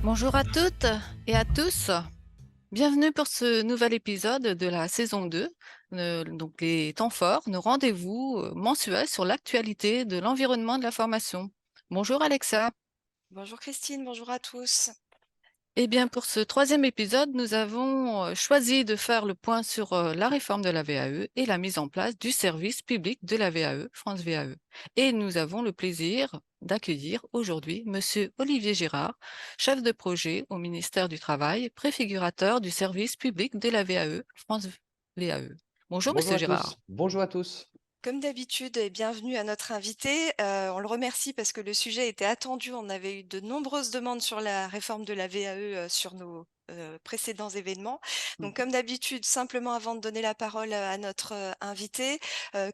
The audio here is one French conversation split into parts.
Bonjour à toutes et à tous. Bienvenue pour ce nouvel épisode de la saison 2, donc les temps forts, nos rendez-vous mensuels sur l'actualité de l'environnement de la formation. Bonjour Alexa. Bonjour Christine, bonjour à tous. Eh bien, pour ce troisième épisode, nous avons choisi de faire le point sur la réforme de la VAE et la mise en place du service public de la VAE, France VAE. Et nous avons le plaisir d'accueillir aujourd'hui Monsieur Olivier Girard, chef de projet au ministère du Travail, préfigurateur du service public de la VAE, France VAE. Bonjour Bonjour Monsieur à Girard. tous. Bonjour à tous. Comme d'habitude, et bienvenue à notre invité. On le remercie parce que le sujet était attendu. On avait eu de nombreuses demandes sur la réforme de la VAE sur nos précédents événements. Donc, comme d'habitude, simplement avant de donner la parole à notre invité,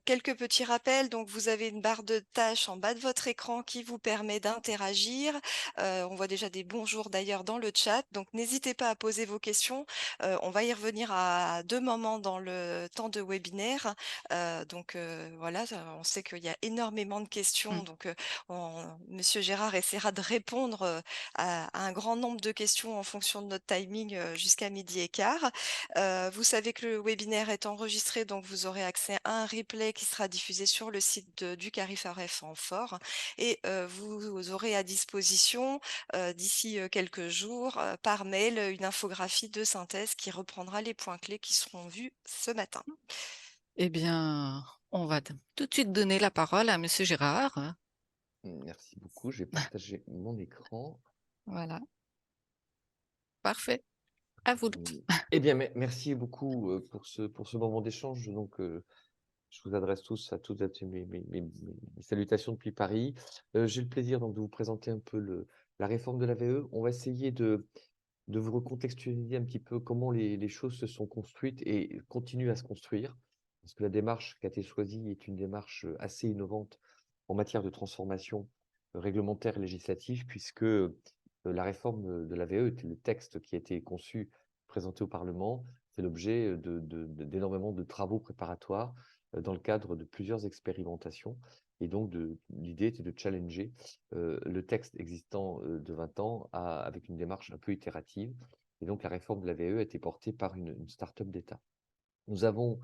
quelques petits rappels. Donc, vous avez une barre de tâches en bas de votre écran qui vous permet d'interagir. On voit déjà des bonjours d'ailleurs dans le chat. Donc, n'hésitez pas à poser vos questions. On va y revenir à deux moments dans le temps de webinaire. Voilà, on sait qu'il y a énormément de questions, Mm. donc Monsieur Gérard essaiera de répondre à un grand nombre de questions en fonction de notre timing jusqu'à 12h15. Vous savez que le webinaire est enregistré, donc vous aurez accès à un replay qui sera diffusé sur le site du Carif RF en fort et vous aurez à disposition d'ici quelques jours par mail une infographie de synthèse qui reprendra les points clés qui seront vus ce matin. Eh bien, on va tout de suite donner la parole à Monsieur Girard. Merci beaucoup. Je vais partager mon écran. Voilà, parfait. À vous. Eh bien, merci beaucoup pour ce moment d'échange. Donc, je vous adresse tous à toutes mes salutations depuis Paris. J'ai le plaisir donc de vous présenter un peu la réforme de la VE. On va essayer de vous recontextualiser un petit peu comment les choses se sont construites et continuent à se construire. Parce que la démarche qui a été choisie est une démarche assez innovante en matière de transformation réglementaire et législative, puisque la réforme de la VE était le texte qui a été conçu, présenté au Parlement, c'est l'objet d'énormément de travaux préparatoires dans le cadre de plusieurs expérimentations. Et donc, l'idée était de challenger le texte existant de 20 ans avec une démarche un peu itérative. Et donc, la réforme de la VE a été portée par une start-up d'État. Nous avons,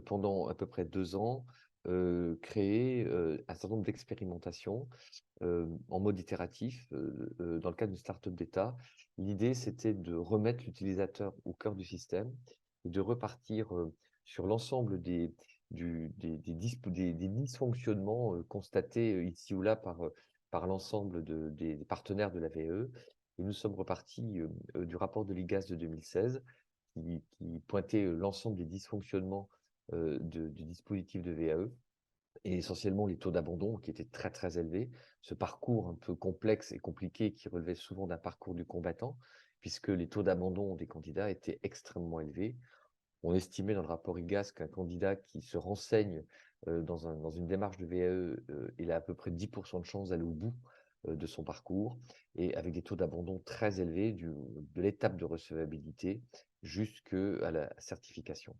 pendant à peu près 2 ans, créé un certain nombre d'expérimentations en mode itératif dans le cadre d'une start-up d'État. L'idée, c'était de remettre l'utilisateur au cœur du système et de repartir sur l'ensemble des dysfonctionnements constatés ici ou là par l'ensemble des partenaires de la VE. Et nous sommes repartis du rapport de l'IGAS de 2016 qui pointait l'ensemble des dysfonctionnements du dispositif de VAE et essentiellement les taux d'abandon qui étaient très très élevés, ce parcours un peu complexe et compliqué qui relevait souvent d'un parcours du combattant, puisque les taux d'abandon des candidats étaient extrêmement élevés. On estimait dans le rapport IGAS qu'un candidat qui se renseigne dans une démarche de VAE, il a à peu près 10% de chances d'aller au bout de son parcours, et avec des taux d'abandon très élevés de l'étape de recevabilité jusqu'à la certification.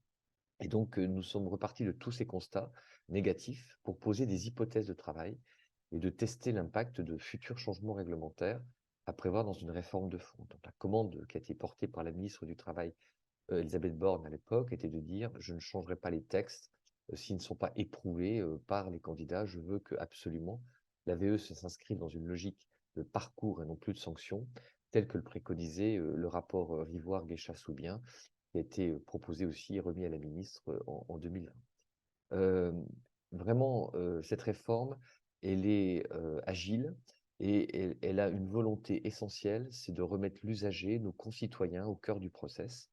Et donc, nous sommes repartis de tous ces constats négatifs pour poser des hypothèses de travail et de tester l'impact de futurs changements réglementaires à prévoir dans une réforme de fond. Donc, la commande qui a été portée par la ministre du Travail, Elisabeth Borne, à l'époque, était de dire: je ne changerai pas les textes s'ils ne sont pas éprouvés par les candidats. Je veux que absolument la VE s'inscrive dans une logique de parcours et non plus de sanctions, tel que le préconisait le rapport Rivoire-Guéchat-Soubien, qui a été proposé aussi et remis à la ministre en 2020. Vraiment, cette réforme, elle est agile et elle a une volonté essentielle, c'est de remettre l'usager, nos concitoyens, au cœur du process,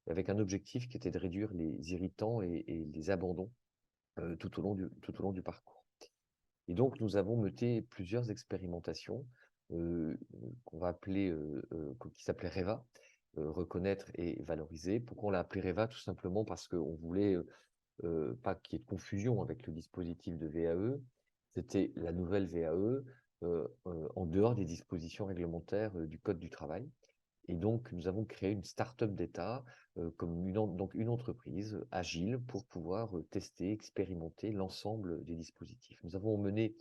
avec un objectif qui était de réduire les irritants et les abandons tout au long du parcours. Et donc, nous avons mené plusieurs expérimentations qu'on va appeler, qui s'appelaient REVA, reconnaître et valoriser. Pourquoi on l'a appelé REVA? Tout simplement parce qu'on voulait pas qu'il y ait de confusion avec le dispositif de VAE. C'était la nouvelle VAE en dehors des dispositions réglementaires du Code du travail. Et donc, nous avons créé une start-up d'État comme donc une entreprise agile pour pouvoir tester, expérimenter l'ensemble des dispositifs. Nous avons mené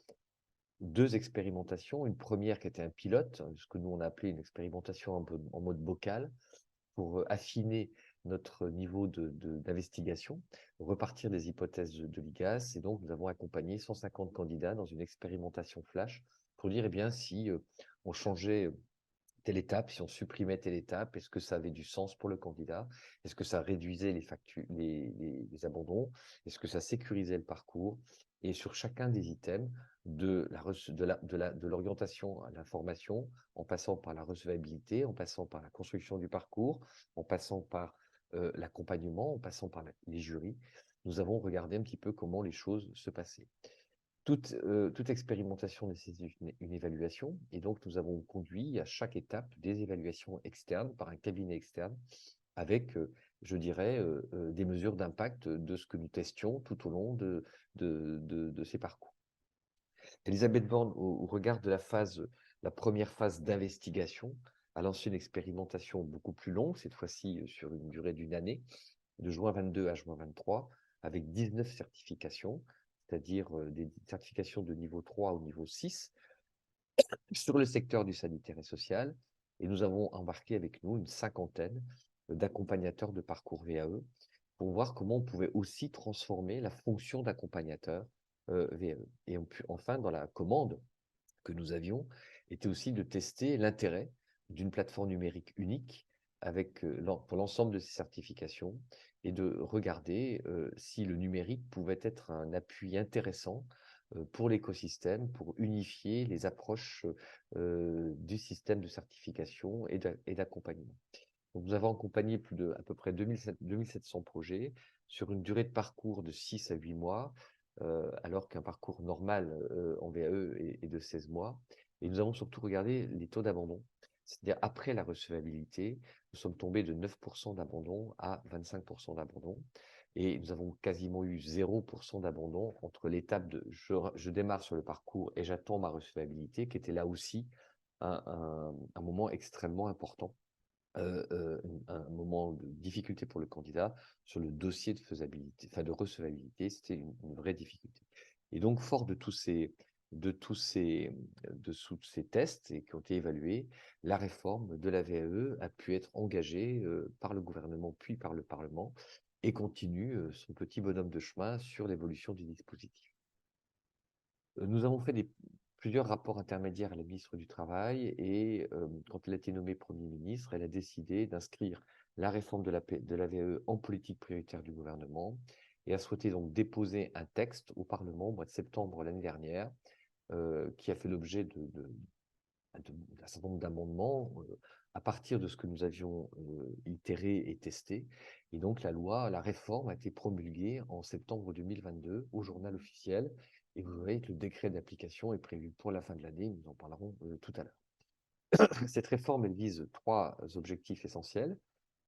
2 expérimentations. Une première qui était un pilote, ce que nous on a appelé une expérimentation un peu en mode bocal, pour affiner notre niveau d'investigation, repartir des hypothèses de l'IGAS. Et donc, nous avons accompagné 150 candidats dans une expérimentation flash pour dire, eh bien, si on changeait telle étape, si on supprimait telle étape, est-ce que ça avait du sens pour le candidat? Est-ce que ça réduisait les abandons? Est-ce que ça sécurisait le parcours? Et sur chacun des items, de l'orientation à la formation, en passant par la recevabilité, en passant par la construction du parcours, en passant par l'accompagnement, en passant par les jurys, nous avons regardé un petit peu comment les choses se passaient. Toute expérimentation nécessite une évaluation, et donc nous avons conduit à chaque étape des évaluations externes par un cabinet externe avec, je dirais, des mesures d'impact de ce que nous testions tout au long de ces parcours. Elisabeth Borne, au regard de la première phase d'investigation, a lancé une expérimentation beaucoup plus longue, cette fois-ci sur une durée d'une année, de juin 22 à juin 23, avec 19 certifications, c'est-à-dire des certifications de niveau 3 au niveau 6, sur le secteur du sanitaire et social. Et nous avons embarqué avec nous une cinquantaine d'accompagnateurs de parcours VAE pour voir comment on pouvait aussi transformer la fonction d'accompagnateur VAE. Et enfin, dans la commande que nous avions, était aussi de tester l'intérêt d'une plateforme numérique unique avec, pour l'ensemble de ces certifications, et de regarder si le numérique pouvait être un appui intéressant pour l'écosystème, pour unifier les approches du système de certification et d'accompagnement. Donc, nous avons accompagné à peu près 2700 projets sur une durée de parcours de 6 à 8 mois, alors qu'un parcours normal en VAE est de 16 mois. Et nous avons surtout regardé les taux d'abandon. C'est-à-dire, après la recevabilité, nous sommes tombés de 9% d'abandon à 25% d'abandon. Et nous avons quasiment eu 0% d'abandon entre l'étape de je démarre sur le parcours et j'attends ma recevabilité, qui était là aussi un moment extrêmement important, un moment de difficulté pour le candidat sur le dossier de faisabilité, enfin de recevabilité, c'était une vraie difficulté. Et donc, fort de tous ces tests et qui ont été évalués, la réforme de la VAE a pu être engagée par le gouvernement puis par le Parlement, et continue son petit bonhomme de chemin sur l'évolution du dispositif. Nous avons fait plusieurs rapports intermédiaires à la ministre du Travail, et quand elle a été nommée Premier ministre, elle a décidé d'inscrire la réforme de la VAE en politique prioritaire du gouvernement, et a souhaité donc déposer un texte au Parlement au mois de septembre l'année dernière, qui a fait l'objet d'un certain nombre d'amendements à partir de ce que nous avions itéré et testé. Et donc la réforme a été promulguée en septembre 2022 au journal officiel. Et vous verrez que le décret d'application est prévu pour la fin de l'année. Nous en parlerons tout à l'heure. Cette réforme, elle vise 3 objectifs essentiels.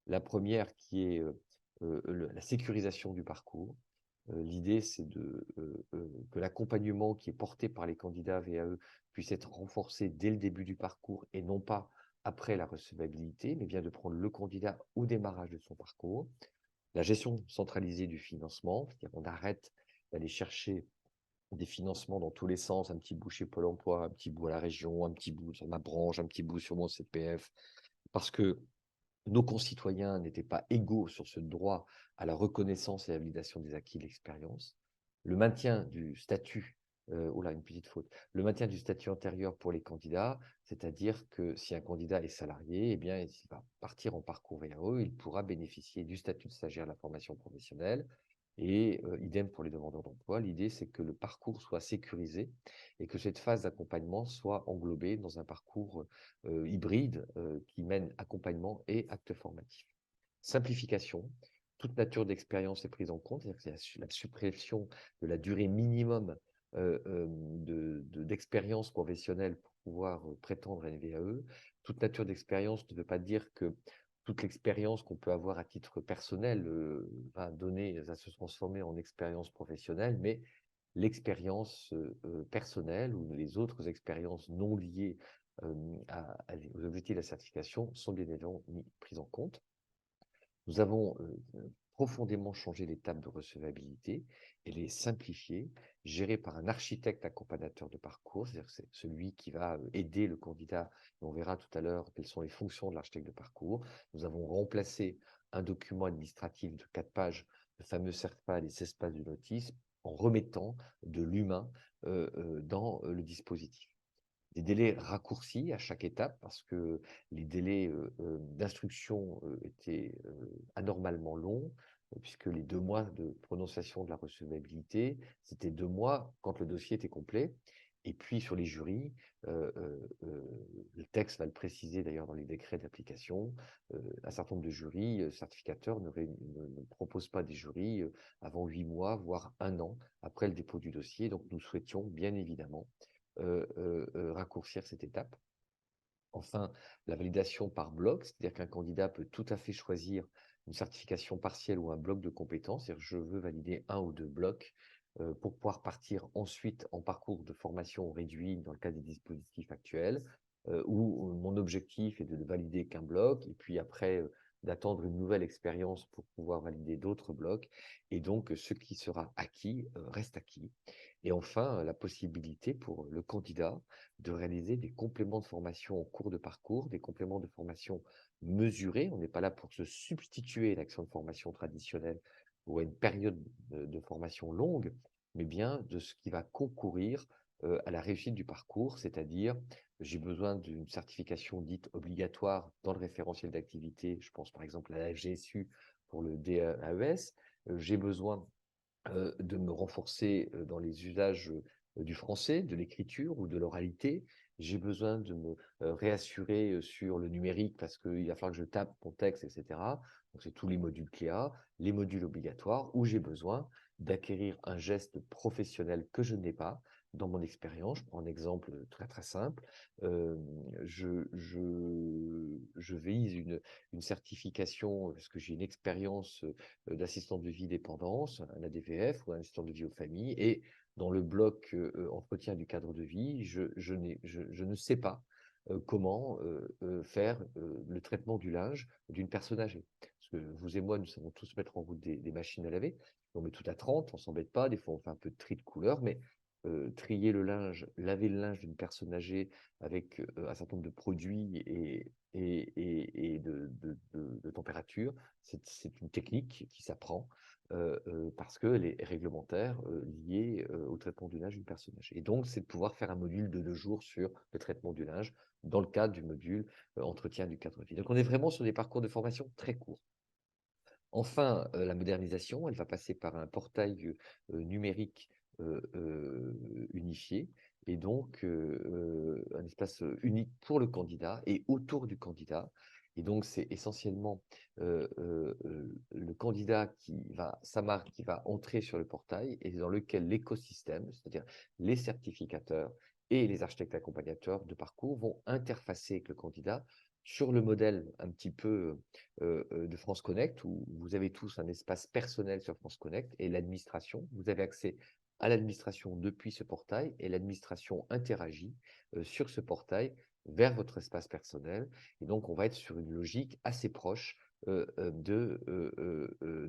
La première qui est la sécurisation du parcours. L'idée, c'est que l'accompagnement qui est porté par les candidats VAE puisse être renforcé dès le début du parcours et non pas après la recevabilité, mais bien de prendre le candidat au démarrage de son parcours. La gestion centralisée du financement, c'est-à-dire qu'on arrête d'aller chercher des financements dans tous les sens, un petit bout chez Pôle emploi, un petit bout à la région, un petit bout sur ma branche, un petit bout sur mon CPF, parce que nos concitoyens n'étaient pas égaux sur ce droit à la reconnaissance et à la validation des acquis de l'expérience. Le maintien du statut, une petite faute, le maintien du statut antérieur pour les candidats, c'est-à-dire que si un candidat est salarié, eh bien, il va partir en parcours VAE, il pourra bénéficier du statut de stagiaire de la formation professionnelle, et idem pour les demandeurs d'emploi. L'idée, c'est que le parcours soit sécurisé et que cette phase d'accompagnement soit englobée dans un parcours hybride qui mène accompagnement et acte formatif. Simplification, toute nature d'expérience est prise en compte, c'est-à-dire que la suppression de la durée minimum d'expérience professionnelle pour pouvoir prétendre à une VAE. Toute nature d'expérience ne veut pas dire que toute l'expérience qu'on peut avoir à titre personnel va se transformer en expérience professionnelle, mais l'expérience personnelle ou les autres expériences non liées aux objectifs de la certification sont bien évidemment prises en compte. Nous avons profondément changer les tables de recevabilité et les simplifier, gérées par un architecte accompagnateur de parcours, c'est-à-dire que c'est celui qui va aider le candidat. Et on verra tout à l'heure quelles sont les fonctions de l'architecte de parcours. Nous avons remplacé un document administratif de 4 pages, le fameux CERFA, les 16 pages de notice, en remettant de l'humain dans le dispositif. Des délais raccourcis à chaque étape parce que les délais d'instruction étaient anormalement longs, puisque les 2 mois de prononciation de la recevabilité, c'était 2 mois quand le dossier était complet. Et puis sur les jurys, le texte va le préciser d'ailleurs dans les décrets d'application, un certain nombre de jurys certificateurs ne proposent pas des jurys avant 8 mois, voire 1 an après le dépôt du dossier. Donc nous souhaitions bien évidemment raccourcir cette étape. Enfin, la validation par bloc, c'est-à-dire qu'un candidat peut tout à fait choisir une certification partielle ou un bloc de compétences, c'est-à-dire je veux valider 1 ou 2 blocs pour pouvoir partir ensuite en parcours de formation réduit dans le cas des dispositifs actuels, où mon objectif est de ne valider qu'un bloc, et puis après d'attendre une nouvelle expérience pour pouvoir valider d'autres blocs, et donc ce qui sera acquis reste acquis. Et enfin, la possibilité pour le candidat de réaliser des compléments de formation en cours de parcours, des compléments de formation mesurés. On n'est pas là pour se substituer à l'action de formation traditionnelle ou à une période de formation longue, mais bien de ce qui va concourir à la réussite du parcours, c'est-à-dire j'ai besoin d'une certification dite obligatoire dans le référentiel d'activité, je pense par exemple à la FGSU pour le DAES, j'ai besoin de me renforcer dans les usages du français, de l'écriture ou de l'oralité. J'ai besoin de me réassurer sur le numérique parce qu'il va falloir que je tape mon texte, etc. Donc, c'est tous les modules CLEA, les modules obligatoires où j'ai besoin d'acquérir un geste professionnel que je n'ai pas dans mon expérience. Je prends un exemple très très simple. Euh, je vise une certification parce que j'ai une expérience d'assistant de vie dépendance, un ADVF ou un assistant de vie aux familles. Et dans le bloc entretien du cadre de vie, je ne sais pas comment faire le traitement du linge d'une personne âgée. Parce que vous et moi, nous savons tous mettre en route des machines à laver. On met tout à 30, on ne s'embête pas. Des fois, on fait un peu de tri de couleur, mais trier le linge, laver le linge d'une personne âgée avec un certain nombre de produits et de température, c'est une technique qui s'apprend parce qu'elle est réglementaire liée au traitement du linge d'une personne âgée. Et donc, c'est de pouvoir faire un module de 2 jours sur le traitement du linge dans le cadre du module entretien du cadre de vie. Donc, on est vraiment sur des parcours de formation très courts. Enfin, la modernisation, elle va passer par un portail numérique unifié et donc un espace unique pour le candidat et autour du candidat. Et donc, c'est essentiellement le candidat sa marque qui va entrer sur le portail et dans lequel l'écosystème, c'est-à-dire les certificateurs et les architectes accompagnateurs de parcours vont interfacer avec le candidat sur le modèle un petit peu de France Connect, où vous avez tous un espace personnel sur France Connect et l'administration. Vous avez accès à l'administration depuis ce portail et l'administration interagit sur ce portail vers votre espace personnel. Et donc, on va être sur une logique assez proche de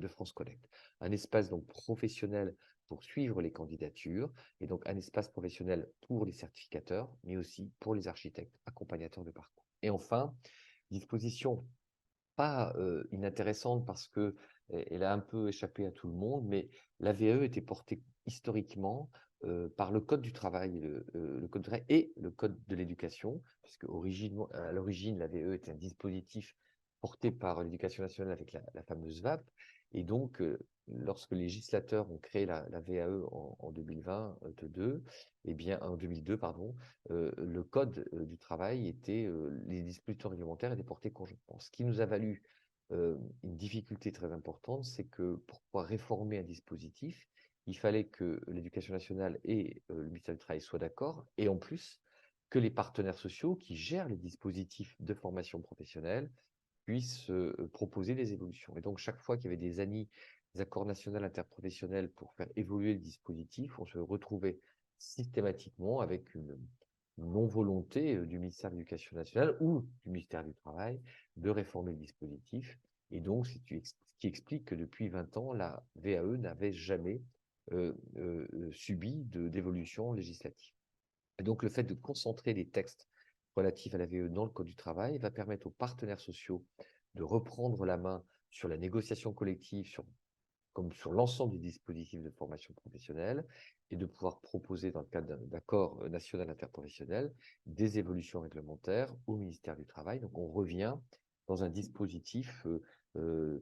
France Connect. Un espace donc professionnel pour suivre les candidatures et donc un espace professionnel pour les certificateurs, mais aussi pour les architectes accompagnateurs de parcours. Et enfin, disposition pas inintéressante parce qu'elle a un peu échappé à tout le monde, mais la VAE était portée historiquement par le Code du travail, le Code du travail et le Code de l'éducation, puisque à l'origine, la VAE était un dispositif porté par l'Éducation nationale avec la fameuse VAP. Et donc, lorsque les législateurs ont créé la VAE en 2022, eh bien, en 2002, pardon, le Code du travail les dispositions réglementaires étaient portées conjointement. Ce qui nous a valu une difficulté très importante, c'est que pour pouvoir réformer un dispositif, il fallait que l'Éducation nationale et le ministère du Travail soient d'accord, et en plus que les partenaires sociaux qui gèrent les dispositifs de formation professionnelle puissent proposer des évolutions. Et donc, chaque fois qu'il y avait des accords nationaux interprofessionnels pour faire évoluer le dispositif, on se retrouvait systématiquement avec une non-volonté du ministère de l'Éducation nationale ou du ministère du Travail de réformer le dispositif. Et donc, ce qui qui explique que depuis 20 ans, la VAE n'avait jamais subi d'évolution législative. Et donc, le fait de concentrer les textes relatifs à la VAE dans le Code du travail va permettre aux partenaires sociaux de reprendre la main sur la négociation collective, comme sur l'ensemble du dispositif de formation professionnelle, et de pouvoir proposer, dans le cadre d'un accord national interprofessionnel, des évolutions réglementaires au ministère du Travail. Donc, on revient dans un dispositif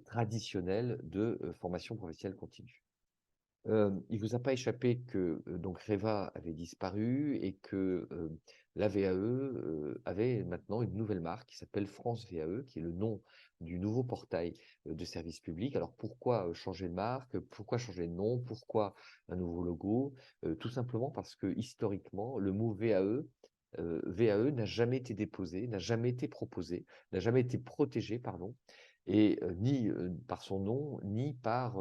traditionnel de formation professionnelle continue. Il ne vous a pas échappé que donc Reva avait disparu et que la VAE avait maintenant une nouvelle marque qui s'appelle France VAE, qui est le nom du nouveau portail de service public. Alors pourquoi changer de marque? Pourquoi changer de nom? Pourquoi un nouveau logo? Tout simplement parce que historiquement, le mot VAE n'a jamais été déposé, n'a jamais été proposé, n'a jamais été protégé, pardon, et ni par son nom, ni par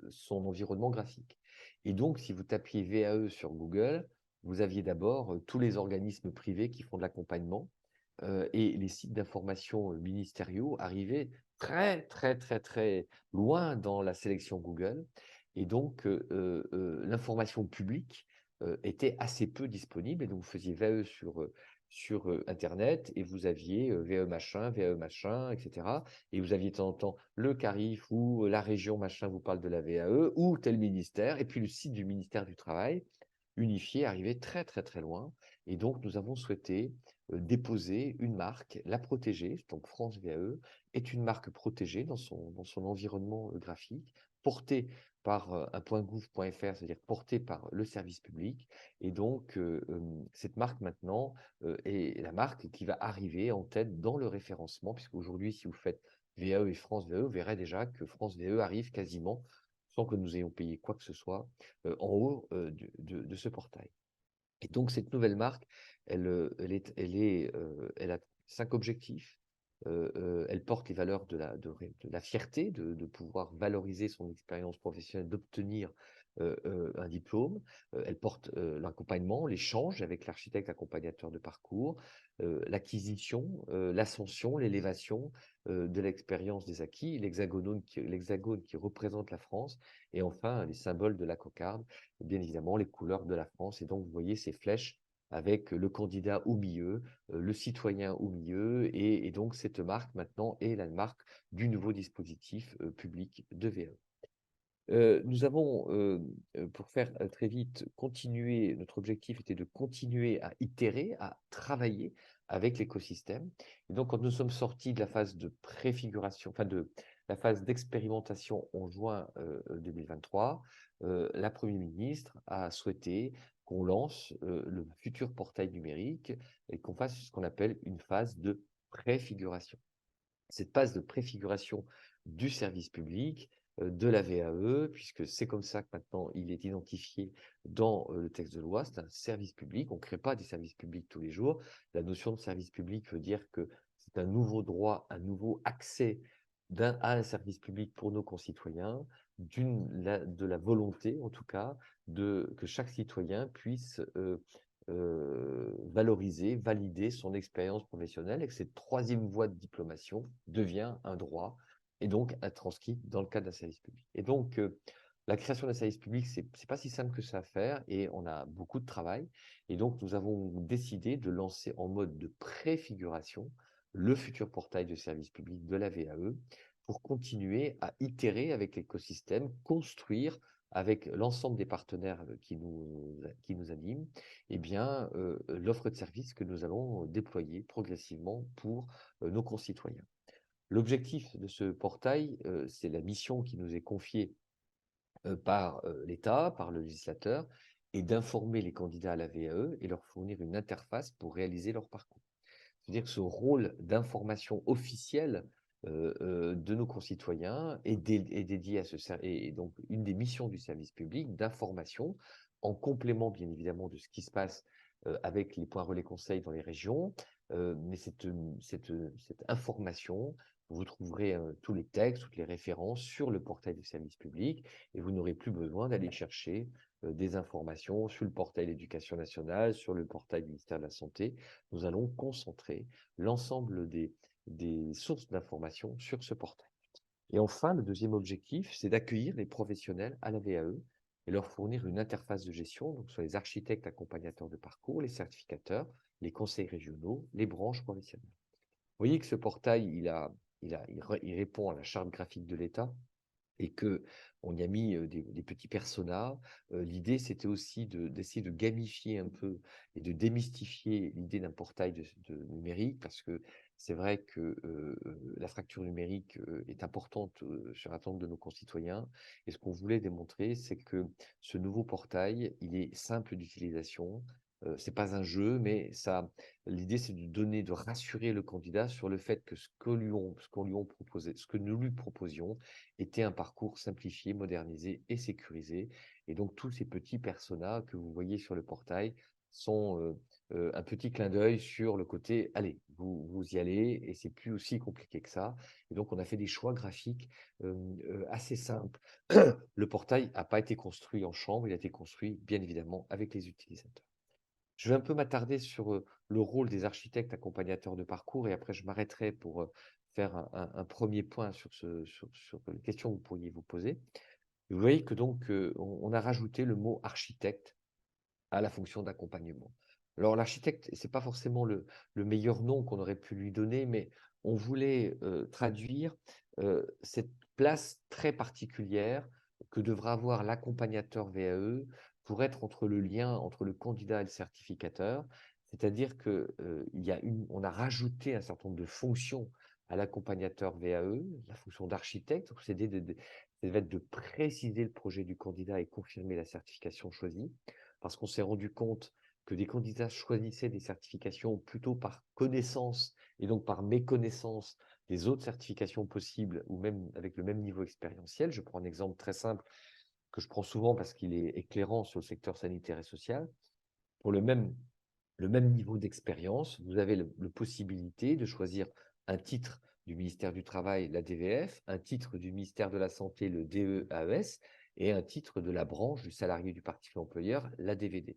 son environnement graphique. Et donc, si vous tapiez VAE sur Google, vous aviez d'abord tous les organismes privés qui font de l'accompagnement et les sites d'information ministériaux arrivaient très, très, très, très loin dans la sélection Google. Et donc, l'information publique était assez peu disponible. Et donc, vous faisiez VAE sur Internet et vous aviez VAE machin, etc. Et vous aviez de temps en temps le CARIF ou la région machin vous parle de la VAE ou tel ministère. Et puis, le site du ministère du Travail unifié arrivait très, très, très loin. Et donc, nous avons souhaité déposer une marque, la protéger. Donc, France VAE est une marque protégée dans son environnement graphique, portée par un .gouv.fr, c'est-à-dire portée par le service public. Et donc, cette marque maintenant est la marque qui va arriver en tête dans le référencement, puisqu'aujourd'hui, si vous faites VAE et France VAE, vous verrez déjà que France VAE arrive quasiment, sans que nous ayons payé quoi que ce soit, en haut de ce portail. Et donc, cette nouvelle marque, elle a 5 objectifs. Elle porte les valeurs de la fierté, de pouvoir valoriser son expérience professionnelle, d'obtenir un diplôme. Elle porte l'accompagnement, l'échange avec l'architecte accompagnateur de parcours, l'acquisition, l'ascension, l'élévation de l'expérience des acquis, l'hexagone qui représente la France, et enfin les symboles de la cocarde, bien évidemment les couleurs de la France. Et donc, vous voyez ces flèches avec le candidat au milieu, le citoyen au milieu, et donc cette marque maintenant est la marque du nouveau dispositif public de VAE. Nous avons, pour faire très vite, notre objectif était de continuer à itérer, à travailler avec l'écosystème. Et donc, quand nous sommes sortis de la phase de préfiguration, enfin de la phase d'expérimentation en juin 2023, la Première ministre a souhaité qu'on lance le futur portail numérique et qu'on fasse ce qu'on appelle une phase de préfiguration. Cette phase de préfiguration du service public, de la VAE, puisque c'est comme ça que maintenant il est identifié dans le texte de loi, c'est un service public. On ne crée pas des services publics tous les jours. La notion de service public veut dire que c'est un nouveau droit, un nouveau accès à un service public pour nos concitoyens, de la volonté en tout cas, que chaque citoyen puisse valoriser, valider son expérience professionnelle, et que cette troisième voie de diplomation devient un droit et donc être transcrit dans le cadre d'un service public. Et donc, la création d'un service public, c'est pas si simple que ça à faire et on a beaucoup de travail. Et donc, nous avons décidé de lancer en mode de préfiguration le futur portail de service public de la VAE pour continuer à itérer avec l'écosystème, construire avec l'ensemble des partenaires qui nous animent, eh bien, l'offre de services que nous allons déployer progressivement pour nos concitoyens. L'objectif de ce portail, c'est la mission qui nous est confiée par l'État, par le législateur, et d'informer les candidats à la VAE et leur fournir une interface pour réaliser leur parcours. C'est-à-dire que ce rôle d'information officielle de nos concitoyens est dédié à et donc une des missions du service public d'information, en complément bien évidemment de ce qui se passe avec les points relais conseils dans les régions. Mais cette information, vous trouverez tous les textes, toutes les références sur le portail du service public, et vous n'aurez plus besoin d'aller chercher des informations sur le portail Éducation nationale, sur le portail du ministère de la Santé. Nous allons concentrer l'ensemble des des sources d'informations sur ce portail. Et enfin, le deuxième objectif, c'est d'accueillir les professionnels à la VAE et leur fournir une interface de gestion, donc soit les architectes accompagnateurs de parcours, les certificateurs, les conseils régionaux, les branches professionnelles. Vous voyez que ce portail, il répond à la charte graphique de l'État et qu'on y a mis des petits personas. L'idée, c'était aussi d'essayer de gamifier un peu et de démystifier l'idée d'un portail de numérique, parce que c'est vrai que la fracture numérique est importante sur un certain nombre de nos concitoyens. Et ce qu'on voulait démontrer, c'est que ce nouveau portail, il est simple d'utilisation. C'est pas un jeu, mais l'idée, c'est de donner, de rassurer le candidat sur le fait que ce qu'on lui ont proposé, ce que nous lui proposions, était un parcours simplifié, modernisé et sécurisé. Et donc, tous ces petits personas que vous voyez sur le portail sont un petit clin d'œil sur le côté, allez, vous y allez, et c'est plus aussi compliqué que ça. Et donc, on a fait des choix graphiques assez simples. Le portail n'a pas été construit en chambre, il a été construit, bien évidemment, avec les utilisateurs. Je vais un peu m'attarder sur le rôle des architectes accompagnateurs de parcours, et après je m'arrêterai pour faire un premier point sur les questions que vous pourriez vous poser. Vous voyez que donc on a rajouté le mot architecte à la fonction d'accompagnement. Alors l'architecte, ce n'est pas forcément le meilleur nom qu'on aurait pu lui donner, mais on voulait traduire cette place très particulière que devra avoir l'accompagnateur VAE pour être entre le lien entre le candidat et le certificateur. C'est-à-dire on a rajouté un certain nombre de fonctions à l'accompagnateur VAE, la fonction d'architecte, ça va être de préciser le projet du candidat et confirmer la certification choisie, parce qu'on s'est rendu compte que des candidats choisissaient des certifications plutôt par connaissance et donc par méconnaissance des autres certifications possibles, ou même avec le même niveau expérientiel. Je prends un exemple très simple que je prends souvent parce qu'il est éclairant sur le secteur sanitaire et social. Pour le même niveau d'expérience, vous avez la possibilité de choisir un titre du ministère du Travail, la DVF, un titre du ministère de la Santé, le DEAES, et un titre de la branche du salarié du particulier employeur, la DVD,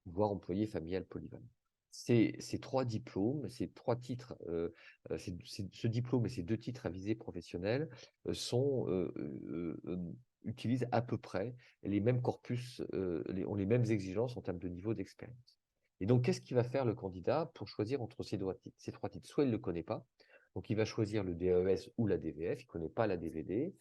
voire employé familial polyvalent. Ces trois diplômes, ces trois titres, ce diplôme et ces deux titres à visée professionnelle utilisent à peu près les mêmes corpus, ont les mêmes exigences en termes de niveau d'expérience. Et donc, qu'est-ce qu'il va faire le candidat pour choisir entre ces trois titres? Soit il ne le connaît pas, donc il va choisir le DES ou la DVF, il ne connaît pas la DVD.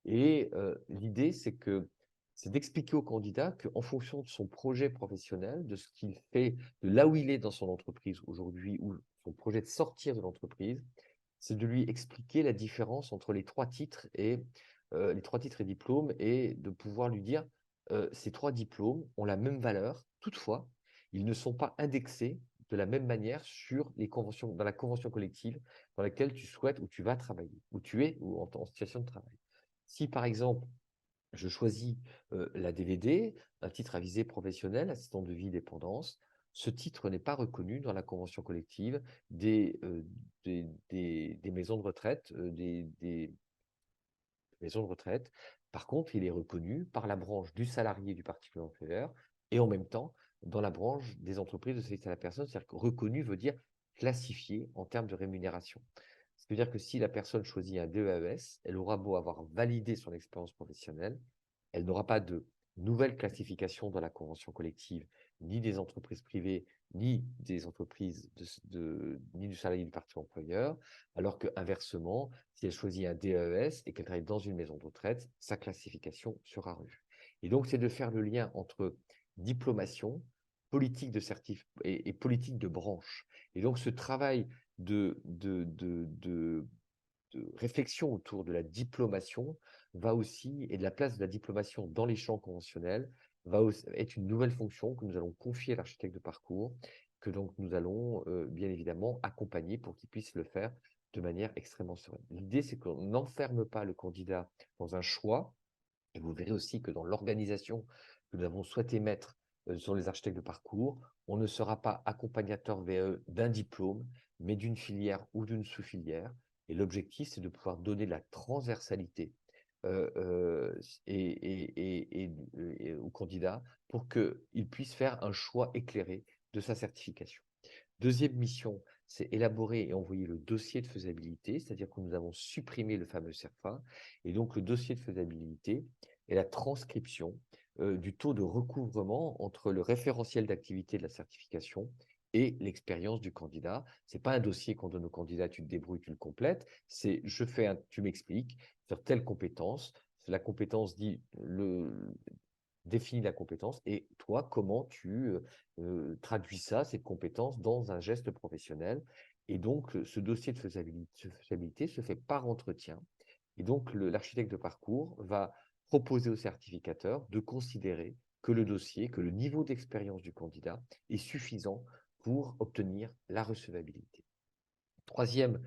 Et l'idée, c'est d'expliquer au candidat qu'en fonction de son projet professionnel, de ce qu'il fait, de là où il est dans son entreprise aujourd'hui, ou son projet de sortir de l'entreprise, c'est de lui expliquer la différence entre les trois titres et diplômes, et de pouvoir lui dire ces trois diplômes ont la même valeur, toutefois, ils ne sont pas indexés de la même manière dans la convention collective dans laquelle tu souhaites ou tu vas travailler, où tu es ou en situation de travail. Si par exemple, je choisis la DVD, un titre à visée professionnelle, assistant de vie dépendance. Ce titre n'est pas reconnu dans la convention collective des maisons de retraite, des maisons de retraite. Par contre, il est reconnu par la branche du salarié du particulier employeur, et en même temps dans la branche des entreprises de service à la personne. C'est-à-dire que reconnu veut dire classifié en termes de rémunération. Ce qui veut dire que si la personne choisit un DEAES, elle aura beau avoir validé son expérience professionnelle, elle n'aura pas de nouvelle classification dans la convention collective, ni des entreprises privées, ni des entreprises ni du salarié du parti employeur, alors qu'inversement, si elle choisit un DES et qu'elle travaille dans une maison de retraite, sa classification sera revue. Et donc, c'est de faire le lien entre diplomation, politique de certif et politique de branche. Et donc, ce travail de réflexion autour de la diplomation va aussi, et de la place de la diplomation dans les champs conventionnels, va aussi être une nouvelle fonction que nous allons confier à l'architecte de parcours, que donc nous allons bien évidemment accompagner pour qu'il puisse le faire de manière extrêmement sereine. L'idée, c'est qu'on n'enferme pas le candidat dans un choix, et vous verrez aussi que dans l'organisation que nous avons souhaité mettre sur les architectes de parcours, on ne sera pas accompagnateur VE d'un diplôme, mais d'une filière ou d'une sous-filière. Et l'objectif, c'est de pouvoir donner de la transversalité au candidat pour qu'il puisse faire un choix éclairé de sa certification. Deuxième mission, c'est élaborer et envoyer le dossier de faisabilité, c'est-à-dire que nous avons supprimé le fameux CERFA. Et donc, le dossier de faisabilité est la transcription du taux de recouvrement entre le référentiel d'activité de la certification et l'expérience du candidat. Ce n'est pas un dossier qu'on donne au candidat, tu te débrouilles, tu le complètes. C'est tu m'expliques sur telle compétence. La compétence définit la compétence et toi, comment tu traduis ça, cette compétence, dans un geste professionnel. Et donc, ce dossier de faisabilité se fait par entretien. Et donc, l'architecte de parcours va proposer au certificateur de considérer que le dossier, que le niveau d'expérience du candidat est suffisant pour obtenir la recevabilité. Troisième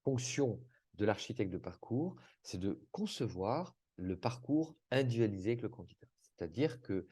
fonction de l'architecte de parcours, c'est de concevoir le parcours individualisé avec le candidat. C'est-à-dire que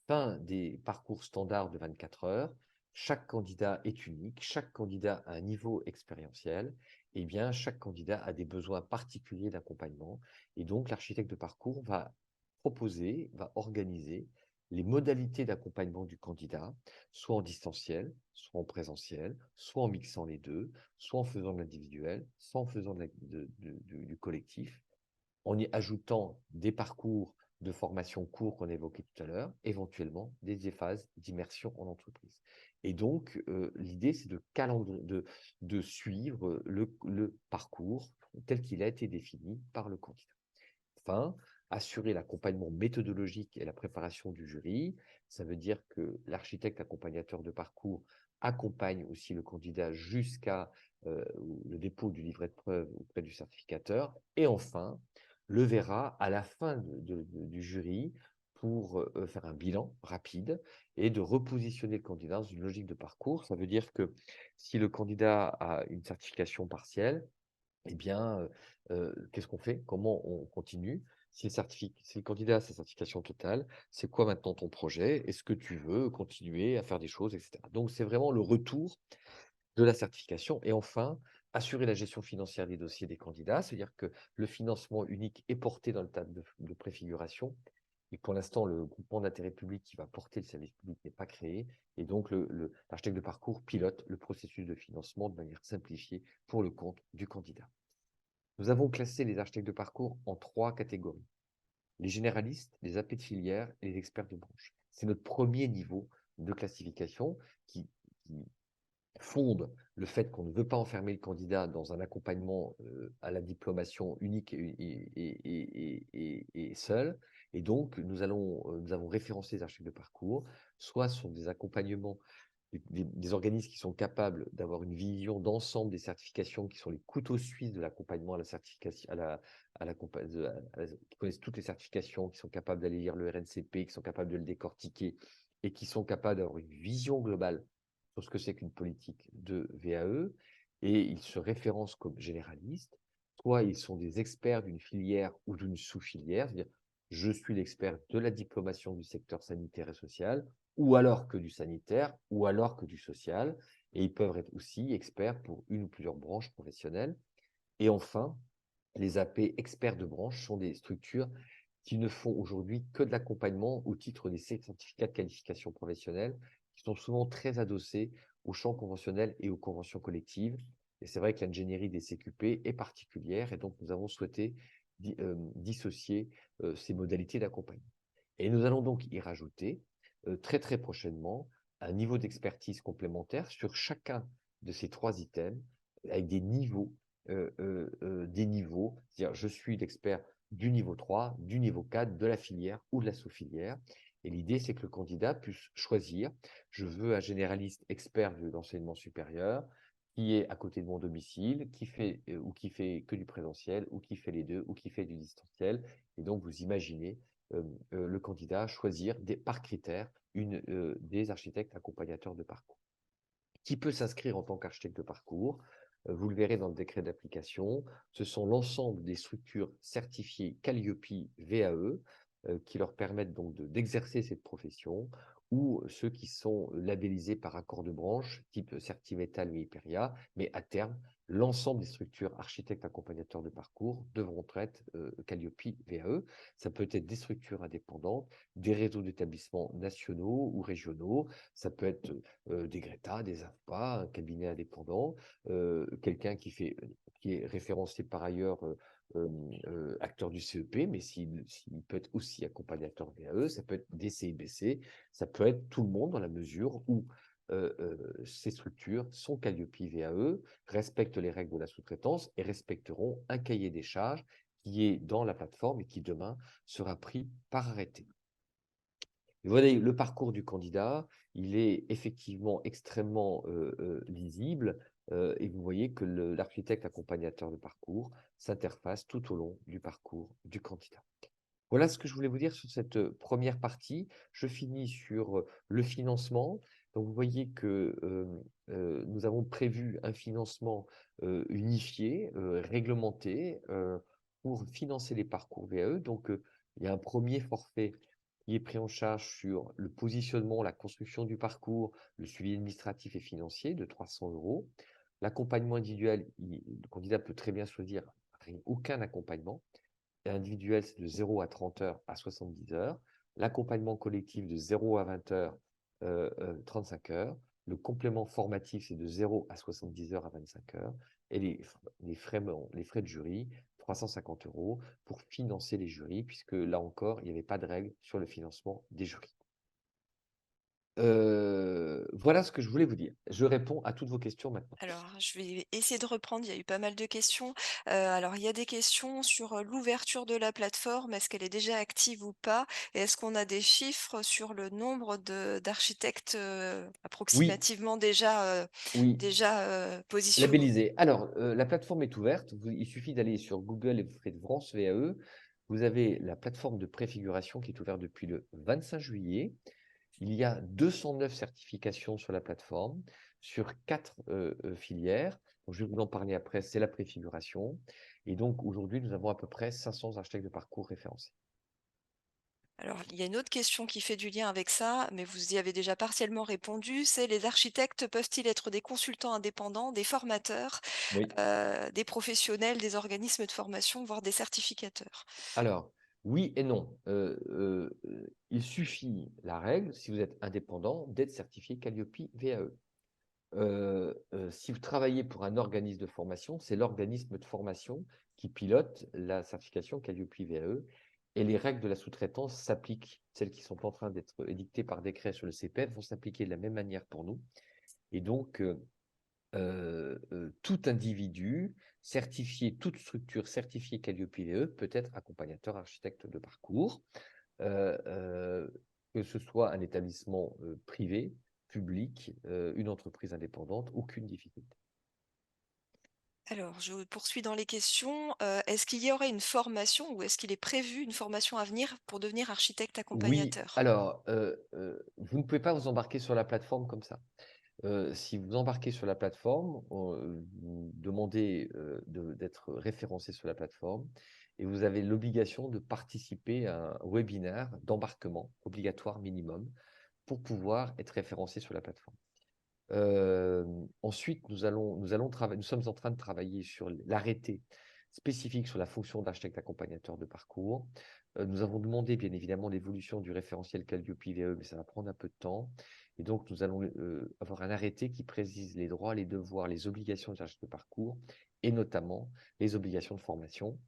fin des parcours standards de 24 heures, chaque candidat est unique, chaque candidat a un niveau expérientiel, et bien chaque candidat a des besoins particuliers d'accompagnement. Et donc l'architecte de parcours va proposer, va organiser les modalités d'accompagnement du candidat, soit en distanciel, soit en présentiel, soit en mixant les deux, soit en faisant de l'individuel, soit en faisant du collectif, en y ajoutant des parcours de formation courts qu'on évoquait tout à l'heure, éventuellement des phases d'immersion en entreprise. Et donc, l'idée, c'est de suivre le parcours tel qu'il a été défini par le candidat. Enfin, assurer l'accompagnement méthodologique et la préparation du jury. Ça veut dire que l'architecte accompagnateur de parcours accompagne aussi le candidat jusqu'à le dépôt du livret de preuve auprès du certificateur. Et enfin, le verra à la fin du jury pour faire un bilan rapide et de repositionner le candidat dans une logique de parcours. Ça veut dire que si le candidat a une certification partielle, eh bien, qu'est-ce qu'on fait? Comment on continue? Si le candidat a sa certification totale, c'est quoi maintenant ton projet? Est-ce que tu veux continuer à faire des choses, et cetera? Donc, c'est vraiment le retour de la certification. Et enfin, assurer la gestion financière des dossiers des candidats, c'est-à-dire que le financement unique est porté dans le cadre de préfiguration. Et pour l'instant, le groupement d'intérêt public qui va porter le service public n'est pas créé. Et donc, l'architecte de parcours pilote le processus de financement de manière simplifiée pour le compte du candidat. Nous avons classé les architectes de parcours en 3 catégories: les généralistes, les AP de filière et les experts de branche. C'est notre premier niveau de classification qui fonde le fait qu'on ne veut pas enfermer le candidat dans un accompagnement à la diplomation unique et seul. Et donc, nous avons référencé les architectes de parcours, soit sur des accompagnements des organismes qui sont capables d'avoir une vision d'ensemble des certifications, qui sont les couteaux suisses de l'accompagnement à la certification, qui connaissent toutes les certifications, qui sont capables d'aller lire le RNCP, qui sont capables de le décortiquer et qui sont capables d'avoir une vision globale sur ce que c'est qu'une politique de VAE. Et ils se référencent comme généralistes, soit ils sont des experts d'une filière ou d'une sous-filière, c'est-à-dire je suis l'expert de la diplomation du secteur sanitaire et social, ou alors que du sanitaire, ou alors que du social, et ils peuvent être aussi experts pour une ou plusieurs branches professionnelles. Et enfin, les AP experts de branche sont des structures qui ne font aujourd'hui que de l'accompagnement au titre des certificats de qualification professionnelle, qui sont souvent très adossés au champ conventionnel et aux conventions collectives. Et c'est vrai que l'ingénierie des CQP est particulière, et donc nous avons souhaité dissocier ces modalités d'accompagnement. Et nous allons donc y rajouter très très prochainement un niveau d'expertise complémentaire sur chacun de ces 3 items, avec des niveaux, c'est-à-dire je suis l'expert du niveau 3, du niveau 4, de la filière ou de la sous-filière. Et l'idée, c'est que le candidat puisse choisir: je veux un généraliste expert de l'enseignement supérieur qui est à côté de mon domicile, qui fait ou qui fait que du présentiel, ou qui fait les deux, ou qui fait du distanciel. Et donc, vous imaginez le candidat choisir par critère des architectes accompagnateurs de parcours. Qui peut s'inscrire en tant qu'architecte de parcours? Vous le verrez dans le décret d'application. Ce sont l'ensemble des structures certifiées Calliope VAE qui leur permettent donc d'exercer cette profession, ou ceux qui sont labellisés par accord de branche, type Certimetal ou Hyperia, mais à terme, l'ensemble des structures architectes accompagnateurs de parcours devront être Calliope VAE. Ça peut être des structures indépendantes, des réseaux d'établissements nationaux ou régionaux, ça peut être des Greta, des AFPA, un cabinet indépendant, quelqu'un qui est référencé par ailleurs acteur du CEP, mais s'il peut être aussi accompagnateur VAE, ça peut être des CIBC, ça peut être tout le monde dans la mesure où ces structures sont Calliope VAE, respectent les règles de la sous-traitance et respecteront un cahier des charges qui est dans la plateforme et qui demain sera pris par arrêté. Vous voyez, le parcours du candidat, il est effectivement extrêmement lisible et vous voyez que l'architecte accompagnateur de parcours s'interface tout au long du parcours du candidat. Voilà ce que je voulais vous dire sur cette première partie. Je finis sur le financement. Donc, vous voyez que nous avons prévu un financement unifié, réglementé, pour financer les parcours VAE. Donc, il y a un premier forfait qui est pris en charge sur le positionnement, la construction du parcours, le suivi administratif et financier de 300 €. L'accompagnement individuel, le candidat peut très bien choisir aucun accompagnement. Individuel, c'est de 0 à 30 heures à 70 heures. L'accompagnement collectif de 0 à 20 heures, 35 heures. Le complément formatif, c'est de 0 à 70 heures à 25 heures. Et les frais de jury, 350 € pour financer les jurys, puisque là encore, il n'y avait pas de règle sur le financement des jurys. Voilà ce que je voulais vous dire. Je réponds à toutes vos questions maintenant. Alors, je vais essayer de reprendre, il y a eu pas mal de questions. Alors, il y a des questions sur l'ouverture de la plateforme. Est-ce qu'elle est déjà active ou pas? Et est-ce qu'on a des chiffres sur le nombre d'architectes Oui, approximativement déjà, oui. positionnés? Labellisé. Alors, la plateforme est ouverte. Il suffit d'aller sur Google et vous faites France VAE. Vous avez la plateforme de préfiguration qui est ouverte depuis le 25 juillet. Il y a 209 certifications sur la plateforme, sur 4 filières. Donc, je vais vous en parler après, c'est la préfiguration. Et donc, aujourd'hui, nous avons à peu près 500 architectes de parcours référencés. Alors, il y a une autre question qui fait du lien avec ça, mais vous y avez déjà partiellement répondu, c'est les architectes peuvent-ils être des consultants indépendants, des formateurs, Oui. des professionnels, des organismes de formation, voire des certificateurs? Alors, oui et non. Il suffit, la règle, si vous êtes indépendant, d'être certifié Calliope VAE. Si vous travaillez pour un organisme de formation, c'est l'organisme de formation qui pilote la certification Calliope VAE et les règles de la sous-traitance s'appliquent. Celles qui sont en train d'être édictées par décret sur le CPF vont s'appliquer de la même manière pour nous. Et donc, tout individu certifié, toute structure certifiée Calliope VAE peut être accompagnateur architecte de parcours, euh, euh, que ce soit un établissement privé, public, une entreprise indépendante, aucune difficulté. Alors, je poursuis dans les questions. Est-ce qu'il y aurait une formation ou est-ce qu'il est prévu une formation à venir pour devenir architecte Oui, accompagnateur? alors, vous ne pouvez pas vous embarquer sur la plateforme comme ça. Si vous embarquez sur la plateforme, vous demandez d'être référencé sur la plateforme et vous avez l'obligation de participer à un webinaire d'embarquement obligatoire minimum pour pouvoir être référencé sur la plateforme. Ensuite, nous sommes en train de travailler sur l'arrêté spécifique sur la fonction d'architecte accompagnateur de parcours. Nous avons demandé bien évidemment l'évolution du référentiel Calliope VAE, mais ça va prendre un peu de temps. Et donc, nous allons avoir un arrêté qui précise les droits, les devoirs, les obligations des architectes de parcours, et notamment les obligations de formation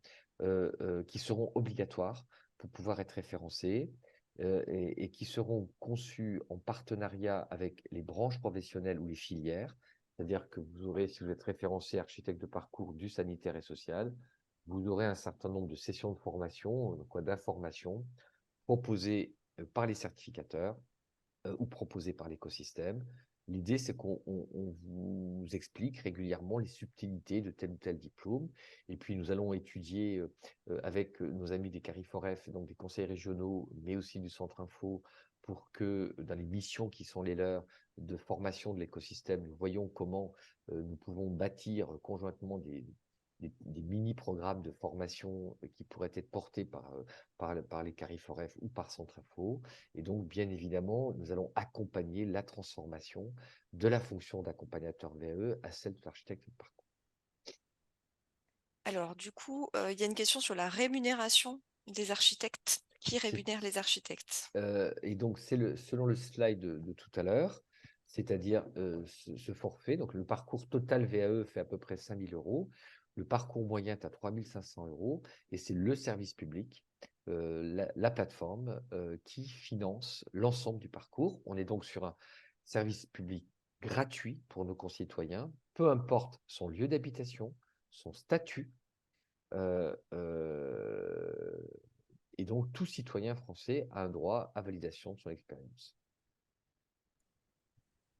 qui seront obligatoires pour pouvoir être référencés et qui seront conçus en partenariat avec les branches professionnelles ou les filières. C'est-à-dire que vous aurez, si vous êtes référencé architecte de parcours du sanitaire et social, vous aurez un certain nombre de sessions de formation, d'information proposées par les certificateurs ou proposées par l'écosystème. L'idée, c'est qu'on vous explique régulièrement les subtilités de tel ou tel diplôme. Et puis, nous allons étudier avec nos amis des Cariforef, donc des conseils régionaux, mais aussi du Centre Info, pour que dans les missions qui sont les leurs de formation de l'écosystème, nous voyons comment nous pouvons bâtir conjointement des mini-programmes de formation qui pourraient être portés par les Cariforef ou par Centrafo. Et donc, bien évidemment, nous allons accompagner la transformation de la fonction d'accompagnateur VAE à celle de l'architecte de parcours. Alors du coup, il y a une question sur la rémunération des architectes. Qui C'est rémunère les architectes? Et donc, selon le slide de tout à l'heure, c'est-à-dire ce forfait. Donc, le parcours total VAE fait à peu près 5 000 euros. Le parcours moyen est à 3 500 euros. Et c'est le service public, la plateforme, qui finance l'ensemble du parcours. On est donc sur un service public gratuit pour nos concitoyens, peu importe son lieu d'habitation, son statut. euh, euh, et donc, tout citoyen français a un droit à validation de son expérience.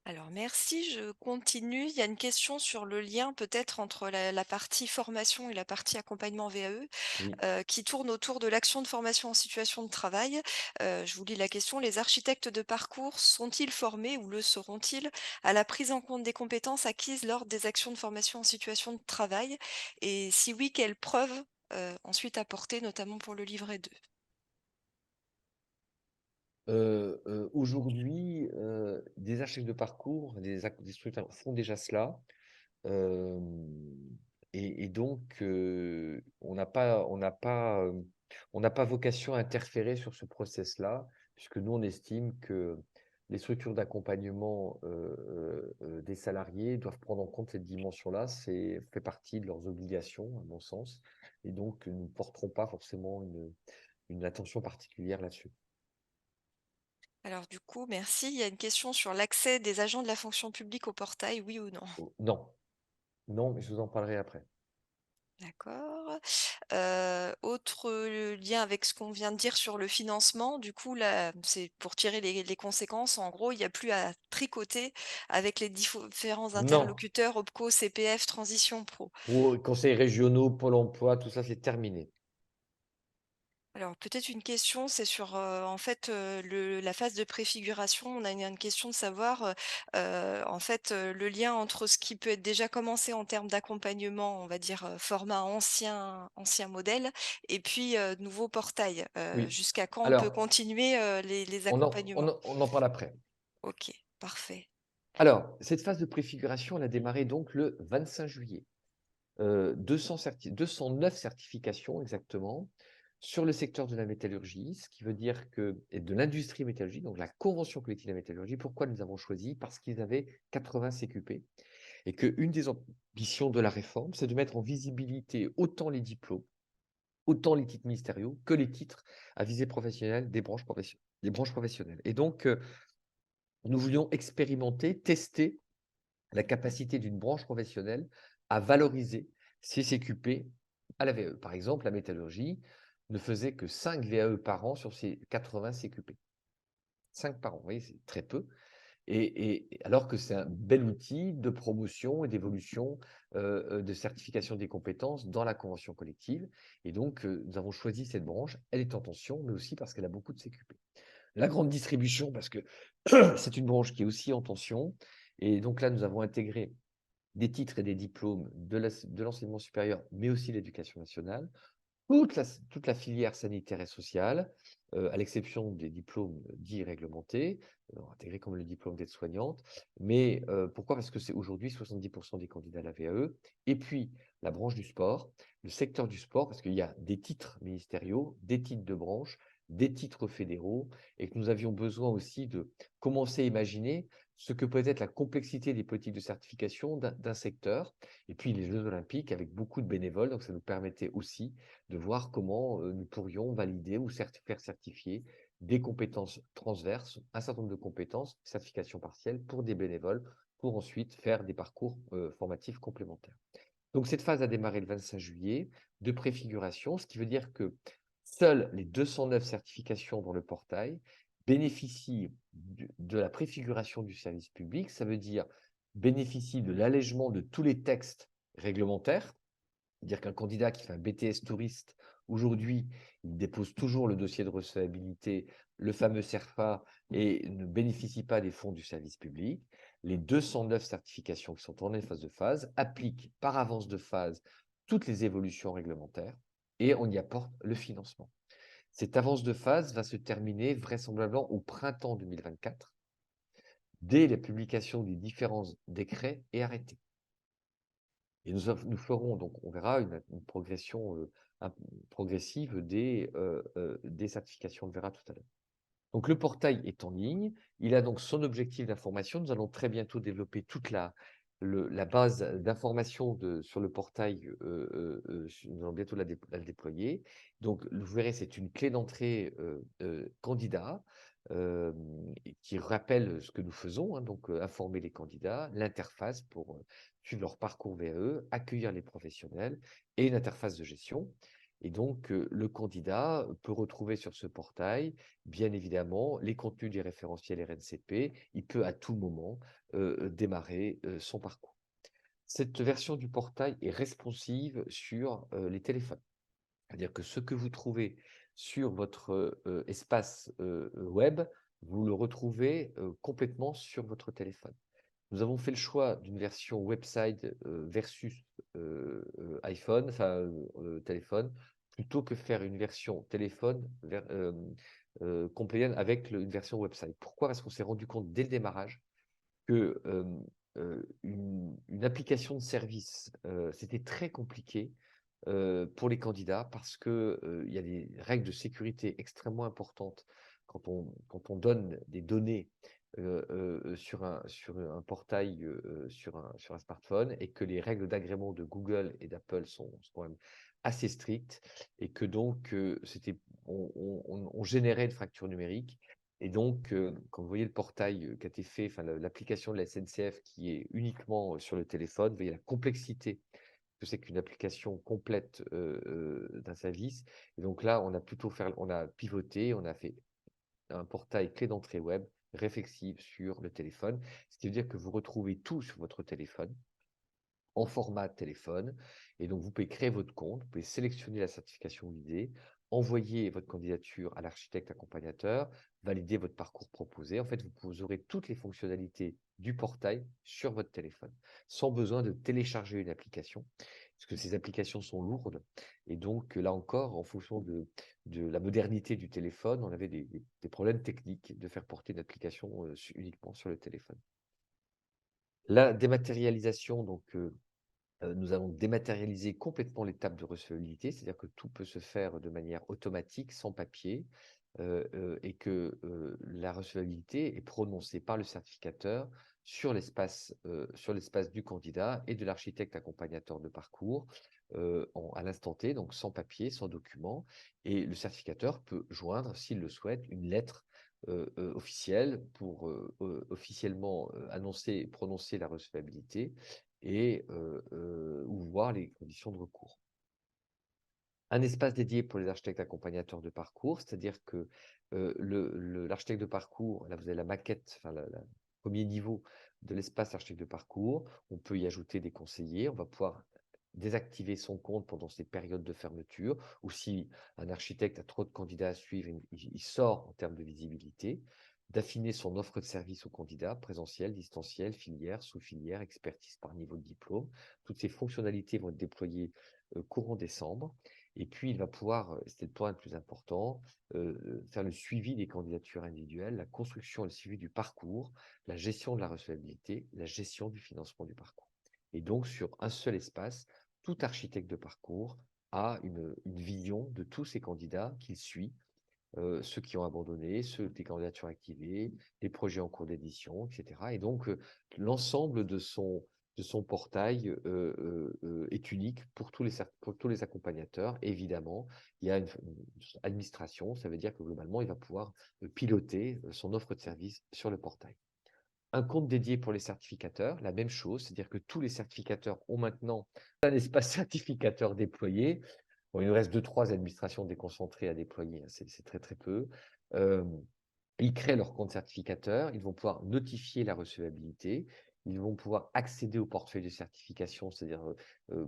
Alors merci, je continue. Il y a une question sur le lien peut-être entre la partie formation et la partie accompagnement VAE, Oui. qui tourne autour de l'action de formation en situation de travail. Je vous lis la question. Les architectes de parcours sont-ils formés ou le seront-ils à la prise en compte des compétences acquises lors des actions de formation en situation de travail? Et si oui, quelles preuves ensuite apporter, notamment pour le livret 2? Aujourd'hui, des architectes de parcours, des structures font déjà cela. Euh, et donc, on n'a pas vocation à interférer sur ce process-là, puisque nous, on estime que les structures d'accompagnement des salariés doivent prendre en compte cette dimension-là. C'est fait partie de leurs obligations, à mon sens. Et donc, nous ne porterons pas forcément une attention particulière là-dessus. Alors du coup, merci. Il y a une question sur l'accès des agents de la fonction publique au portail, oui ou non? Oh, non, non, mais je vous en parlerai après. D'accord. Autre lien avec ce qu'on vient de dire sur le financement, du coup, là, c'est pour tirer les conséquences. En gros, il n'y a plus à tricoter avec les différents Non, interlocuteurs, OPCO, CPF, Transition Pro. pour conseils régionaux, Pôle emploi, tout ça, c'est terminé. Alors peut-être une question, c'est sur, en fait, la phase de préfiguration. On a une question de savoir, en fait, le lien entre ce qui peut être déjà commencé en termes d'accompagnement, on va dire, format ancien modèle et puis, nouveau portail. Oui. Jusqu'à quand on peut Alors, continuer, les accompagnements? on en parle après. OK, parfait. Alors, cette phase de préfiguration, elle a démarré donc le 25 juillet. 209 certifications exactement sur le secteur de la métallurgie, ce qui veut dire que, et de l'industrie métallurgique, donc la convention collective de la métallurgie. Pourquoi nous avons choisi? Parce qu'ils avaient 80 CQP et qu'une des ambitions de la réforme, c'est de mettre en visibilité autant les diplômes, autant les titres ministériaux que les titres à visée professionnelle des branches professionnelles. Et donc, nous voulions expérimenter, tester la capacité d'une branche professionnelle à valoriser ses CQP à la VAE. Par exemple, la métallurgie ne faisait que 5 VAE par an sur ses 80 CQP. 5 par an, vous voyez, c'est très peu. Alors que c'est un bel outil de promotion et d'évolution de certification des compétences dans la convention collective. Et donc, nous avons choisi cette branche. Elle est en tension, mais aussi parce qu'elle a beaucoup de CQP. La grande distribution, parce que c'est une branche qui est aussi en tension. Et donc là, nous avons intégré des titres et des diplômes de l'enseignement supérieur, mais aussi l'éducation nationale, toute la filière sanitaire et sociale, à l'exception des diplômes dits réglementés, intégrés comme le diplôme d'aide-soignante. Mais pourquoi? Parce que c'est aujourd'hui 70% des candidats à la VAE. Et puis, la branche du sport, le secteur du sport, parce qu'il y a des titres ministériaux, des titres de branche, des titres fédéraux, et que nous avions besoin aussi de commencer à imaginer ce que peut être la complexité des politiques de certification d'un secteur. Et puis, les Jeux olympiques avec beaucoup de bénévoles, donc ça nous permettait aussi de voir comment nous pourrions valider ou faire certifier des compétences transverses, un certain nombre de compétences, certification partielle pour des bénévoles, pour ensuite faire des parcours formatifs complémentaires. Donc cette phase a démarré le 25 juillet de préfiguration, ce qui veut dire que seules les 209 certifications dans le portail bénéficient de la préfiguration du service public. Ça veut dire bénéficient de l'allègement de tous les textes réglementaires. C'est-à-dire qu'un candidat qui fait un BTS touriste, aujourd'hui, il dépose toujours le dossier de recevabilité, le fameux CERFA, et ne bénéficie pas des fonds du service public. Les 209 certifications qui sont en phase de phase appliquent par avance de phase toutes les évolutions réglementaires et on y apporte le financement. Cette avance de phase va se terminer vraisemblablement au printemps 2024, dès la publication des différents décrets et arrêtés. Et nous ferons donc, on verra une progression progressive des certifications, on le verra tout à l'heure. Donc le portail est en ligne, il a donc son objectif d'information. Nous allons très bientôt développer toute la base d'information sur le portail, nous allons bientôt la déployer. Donc vous verrez, c'est une clé d'entrée candidat qui rappelle ce que nous faisons, hein, donc informer les candidats, l'interface pour suivre leur parcours VAE, accueillir les professionnels et une interface de gestion. Et donc, le candidat peut retrouver sur ce portail, bien évidemment, les contenus des référentiels RNCP. Il peut à tout moment démarrer son parcours. Cette version du portail est responsive sur les téléphones. C'est-à-dire que ce que vous trouvez sur votre espace web, vous le retrouvez complètement sur votre téléphone. Nous avons fait le choix d'une version website versus iPhone, enfin téléphone, plutôt que faire une version téléphone compliant avec une version website. Pourquoi? Parce qu'on s'est rendu compte dès le démarrage que une application de service, c'était très compliqué pour les candidats parce que il y a des règles de sécurité extrêmement importantes quand on donne des données sur un portail, sur un smartphone et que les règles d'agrément de Google et d'Apple sont quand même assez strictes et que donc on générait une fracture numérique. Et donc, quand vous voyez le portail qui a été fait, enfin l'application de la SNCF qui est uniquement sur le téléphone, vous voyez la complexité que c'est qu'une application complète d'un service. Et donc là, on a pivoté, on a fait un portail clé d'entrée web réflexive sur le téléphone, ce qui veut dire que vous retrouvez tout sur votre téléphone, en format téléphone. Et donc, vous pouvez créer votre compte, vous pouvez sélectionner la certification visée, envoyer votre candidature à l'architecte accompagnateur, valider votre parcours proposé. En fait, vous aurez toutes les fonctionnalités du portail sur votre téléphone, sans besoin de télécharger une application, parce que ces applications sont lourdes. Et donc, là encore, en fonction de la modernité du téléphone, on avait des problèmes techniques de faire porter une application uniquement sur le téléphone. La dématérialisation, donc, nous allons dématérialiser complètement l'étape de recevabilité, c'est-à-dire que tout peut se faire de manière automatique, sans papier, et que la recevabilité est prononcée par le certificateur sur l'espace du candidat et de l'architecte accompagnateur de parcours à l'instant T, donc sans papier, sans document. Et le certificateur peut joindre, s'il le souhaite, une lettre officielle pour officiellement annoncer et prononcer la recevabilité et ou voir les conditions de recours. Un espace dédié pour les architectes accompagnateurs de parcours, c'est-à-dire que l'architecte de parcours, là vous avez la maquette, enfin le premier niveau de l'espace architecte de parcours, on peut y ajouter des conseillers, on va pouvoir désactiver son compte pendant ces périodes de fermeture, ou si un architecte a trop de candidats à suivre, il sort en termes de visibilité, d'affiner son offre de service aux candidats, présentiel, distanciel, filière, sous-filière, expertise par niveau de diplôme. Toutes ces fonctionnalités vont être déployées courant décembre. Et puis, il va pouvoir, c'était le point le plus important, faire le suivi des candidatures individuelles, la construction et le suivi du parcours, la gestion de la recevabilité, la gestion du financement du parcours. Et donc, sur un seul espace, tout architecte de parcours a une vision de tous ces candidats qu'il suit, ceux qui ont abandonné, ceux des candidatures activées, les projets en cours d'édition, etc. Et donc, l'ensemble de son portail est unique pour tous les accompagnateurs. Et évidemment, il y a une administration, ça veut dire que globalement, il va pouvoir piloter son offre de service sur le portail. Un compte dédié pour les certificateurs, la même chose, c'est-à-dire que tous les certificateurs ont maintenant un espace certificateur déployé. Bon, il nous reste 2-3 administrations déconcentrées à déployer, hein, c'est très très peu. Ils créent leur compte certificateur, ils vont pouvoir notifier la recevabilité, Ils vont pouvoir accéder au portefeuille de certification, c'est-à-dire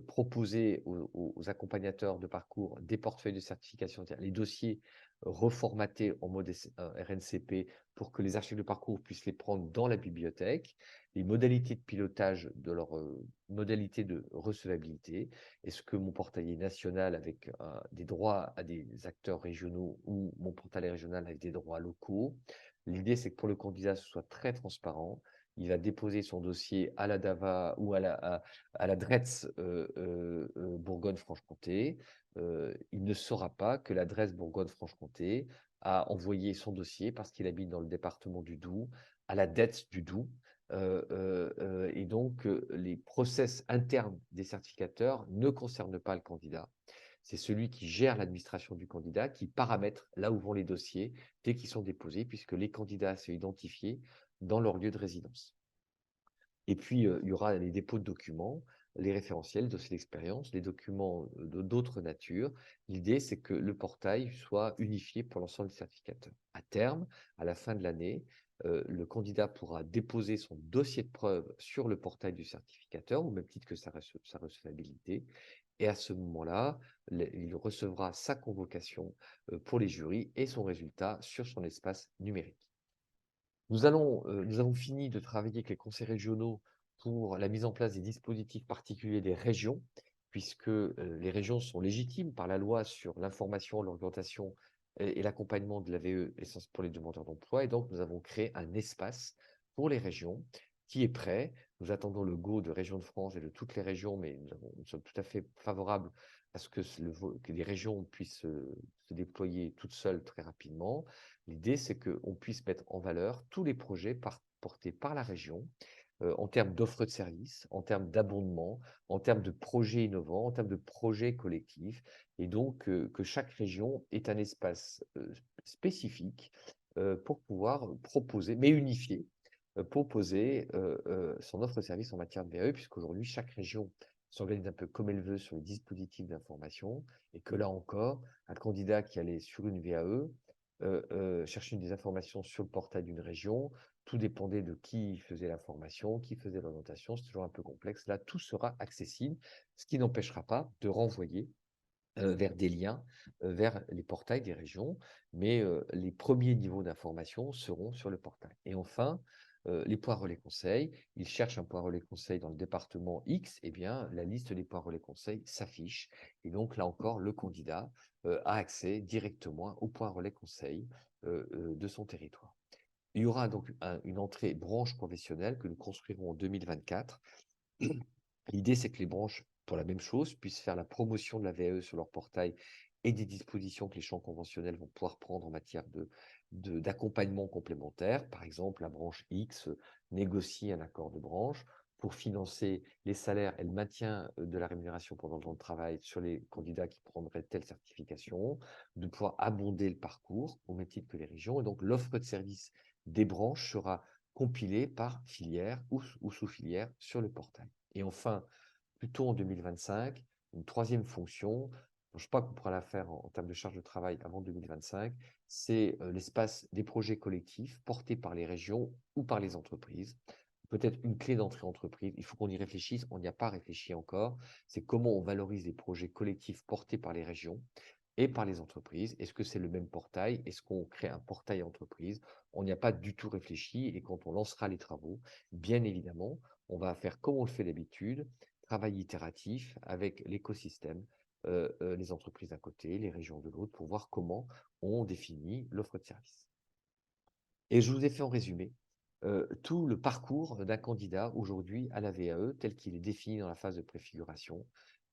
proposer aux accompagnateurs de parcours des portefeuilles de certification, c'est-à-dire les dossiers reformatés en mode RNCP pour que les architectes de parcours puissent les prendre dans la bibliothèque, les modalités de pilotage de leur modalités de recevabilité. Est-ce que mon portail est national avec des droits à des acteurs régionaux ou mon portail est régional avec des droits locaux? L'idée, c'est que pour le candidat, ce soit très transparent. Il va déposer son dossier à la DAVA ou à la DRETS Bourgogne-Franche-Comté. Il ne saura pas que l'adresse Bourgogne-Franche-Comté a envoyé son dossier parce qu'il habite dans le département du Doubs à la DETS du Doubs. Et donc, les process internes des certificateurs ne concernent pas le candidat. C'est celui qui gère l'administration du candidat qui paramètre là où vont les dossiers dès qu'ils sont déposés, puisque les candidats sont identifiés dans leur lieu de résidence. Et puis, il y aura les dépôts de documents, les référentiels, dossiers d'expérience, les documents d'autres natures. L'idée, c'est que le portail soit unifié pour l'ensemble des certificateurs. À terme, à la fin de l'année, le candidat pourra déposer son dossier de preuve sur le portail du certificateur, au même titre que sa recevabilité. Et à ce moment-là, il recevra sa convocation pour les jurys et son résultat sur son espace numérique. Nous avons fini de travailler avec les conseils régionaux pour la mise en place des dispositifs particuliers des régions, puisque les régions sont légitimes par la loi sur l'information, l'orientation et l'accompagnement de l'AVE pour les demandeurs d'emploi. Et donc, nous avons créé un espace pour les régions qui est prêt. Nous attendons le go de Région de France et de toutes les régions, mais nous sommes tout à fait favorables à ce que les régions puissent se déployer toutes seules très rapidement. L'idée, c'est qu'on puisse mettre en valeur tous les projets portés par la région en termes d'offres de services, en termes d'abondement, en termes de projets innovants, en termes de projets collectifs, et donc que chaque région ait un espace spécifique pour pouvoir proposer, mais unifié, proposer son offre de service en matière de VAE, puisqu'aujourd'hui, chaque région s'organise un peu comme elle veut sur les dispositifs d'information, et que là encore, un candidat qui allait sur une VAE chercher des informations sur le portail d'une région. Tout dépendait de qui faisait la formation, qui faisait l'orientation. C'est toujours un peu complexe. Là, tout sera accessible, ce qui n'empêchera pas de renvoyer vers des liens, vers les portails des régions. Mais les premiers niveaux d'information seront sur le portail. Et enfin, les points relais conseils. Ils cherchent un point relais conseil dans le département X. Eh bien, la liste des points relais conseils s'affiche. Et donc, là encore, le candidat a accès directement au point relais conseil de son territoire. Il y aura donc une entrée branche professionnelle que nous construirons en 2024. L'idée, c'est que les branches, pour la même chose, puissent faire la promotion de la VAE sur leur portail et des dispositions que les champs conventionnels vont pouvoir prendre en matière d'accompagnement complémentaire. Par exemple, la branche X négocie un accord de branche pour financer les salaires et le maintien de la rémunération pendant le temps de travail sur les candidats qui prendraient telle certification, de pouvoir abonder le parcours au même titre que les régions. Et donc, l'offre de services des branches sera compilée par filière ou sous-filière sur le portail. Et enfin, plutôt en 2025, une troisième fonction, je ne pense pas qu'on pourra la faire en termes de charge de travail avant 2025, c'est l'espace des projets collectifs portés par les régions ou par les entreprises. Peut-être une clé d'entrée entreprise, il faut qu'on y réfléchisse, on n'y a pas réfléchi encore, c'est comment on valorise les projets collectifs portés par les régions et par les entreprises. Est-ce que c'est le même portail? Est-ce qu'on crée un portail entreprise? On n'y a pas du tout réfléchi et quand on lancera les travaux, bien évidemment, on va faire comme on le fait d'habitude, travail itératif avec l'écosystème, les entreprises d'un côté, les régions de l'autre, pour voir comment on définit l'offre de service. Et je vous ai fait en résumé tout le parcours d'un candidat aujourd'hui à la VAE tel qu'il est défini dans la phase de préfiguration.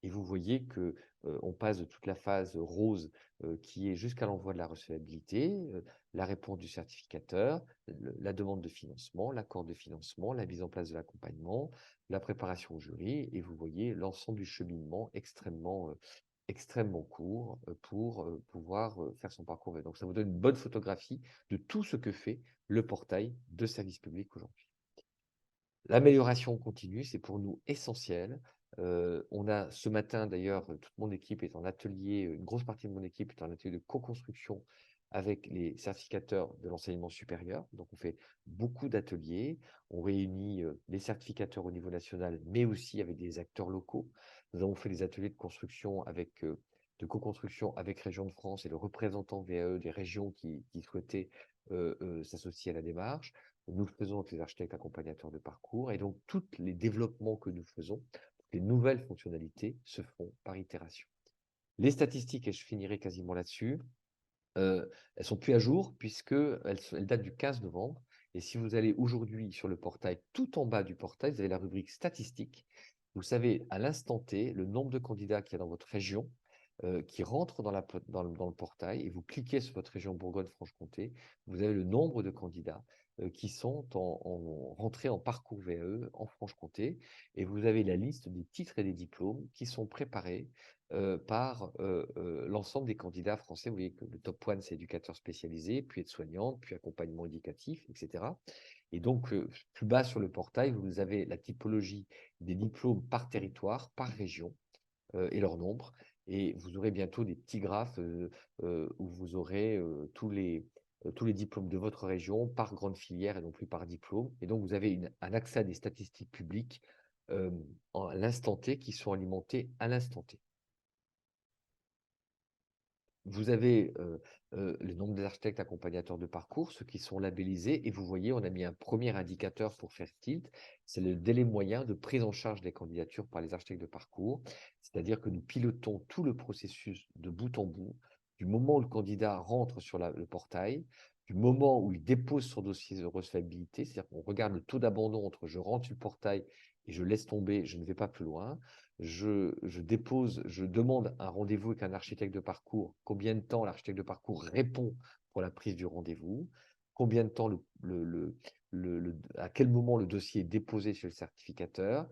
Et vous voyez que on passe de toute la phase rose qui est jusqu'à l'envoi de la recevabilité, la réponse du certificateur, la demande de financement, l'accord de financement, la mise en place de l'accompagnement, la préparation au jury. Et vous voyez l'ensemble du cheminement extrêmement court pour pouvoir faire son parcours. Donc, ça vous donne une bonne photographie de tout ce que fait le portail de service public aujourd'hui. L'amélioration continue, c'est pour nous essentiel. On a ce matin, d'ailleurs, toute mon équipe est en atelier, une grosse partie de mon équipe est en atelier de co-construction avec les certificateurs de l'enseignement supérieur. Donc, on fait beaucoup d'ateliers. On réunit les certificateurs au niveau national, mais aussi avec des acteurs locaux. Nous avons fait des ateliers de construction de co-construction avec Région de France et le représentant VAE des régions qui souhaitaient s'associer à la démarche. Nous le faisons avec les architectes accompagnateurs de parcours. Et donc, tous les développements que nous faisons, les nouvelles fonctionnalités se font par itération. Les statistiques, et je finirai quasiment là-dessus, elles sont plus à jour puisqu'elles datent du 15 novembre. Et si vous allez aujourd'hui sur le portail, tout en bas du portail, vous avez la rubrique statistiques. Vous savez à l'instant T le nombre de candidats qu'il y a dans votre région qui rentrent dans le portail, et vous cliquez sur votre région Bourgogne-Franche-Comté, vous avez le nombre de candidats qui sont rentrés en parcours VAE en Franche-Comté, et vous avez la liste des titres et des diplômes qui sont préparés par l'ensemble des candidats français. Vous voyez que le top 1, c'est éducateur spécialisé, puis aide-soignante, puis accompagnement éducatif, etc. Et donc, plus bas sur le portail, vous avez la typologie des diplômes par territoire, par région, et leur nombre. Et vous aurez bientôt des petits graphes où vous aurez tous les diplômes de votre région par grande filière et non plus par diplôme. Et donc, vous avez un accès à des statistiques publiques à l'instant T qui sont alimentées à l'instant T. Vous avez le nombre des architectes accompagnateurs de parcours, ceux qui sont labellisés, et vous voyez, on a mis un premier indicateur pour faire tilt, c'est le délai moyen de prise en charge des candidatures par les architectes de parcours, c'est-à-dire que nous pilotons tout le processus de bout en bout, du moment où le candidat rentre sur le portail, du moment où il dépose son dossier de recevabilité, c'est-à-dire qu'on regarde le taux d'abandon entre je rentre sur le portail et je laisse tomber, je ne vais pas plus loin. Je demande un rendez-vous avec un architecte de parcours. Combien de temps l'architecte de parcours répond pour la prise du rendez-vous? Combien de temps à quel moment le dossier est déposé chez le certificateur?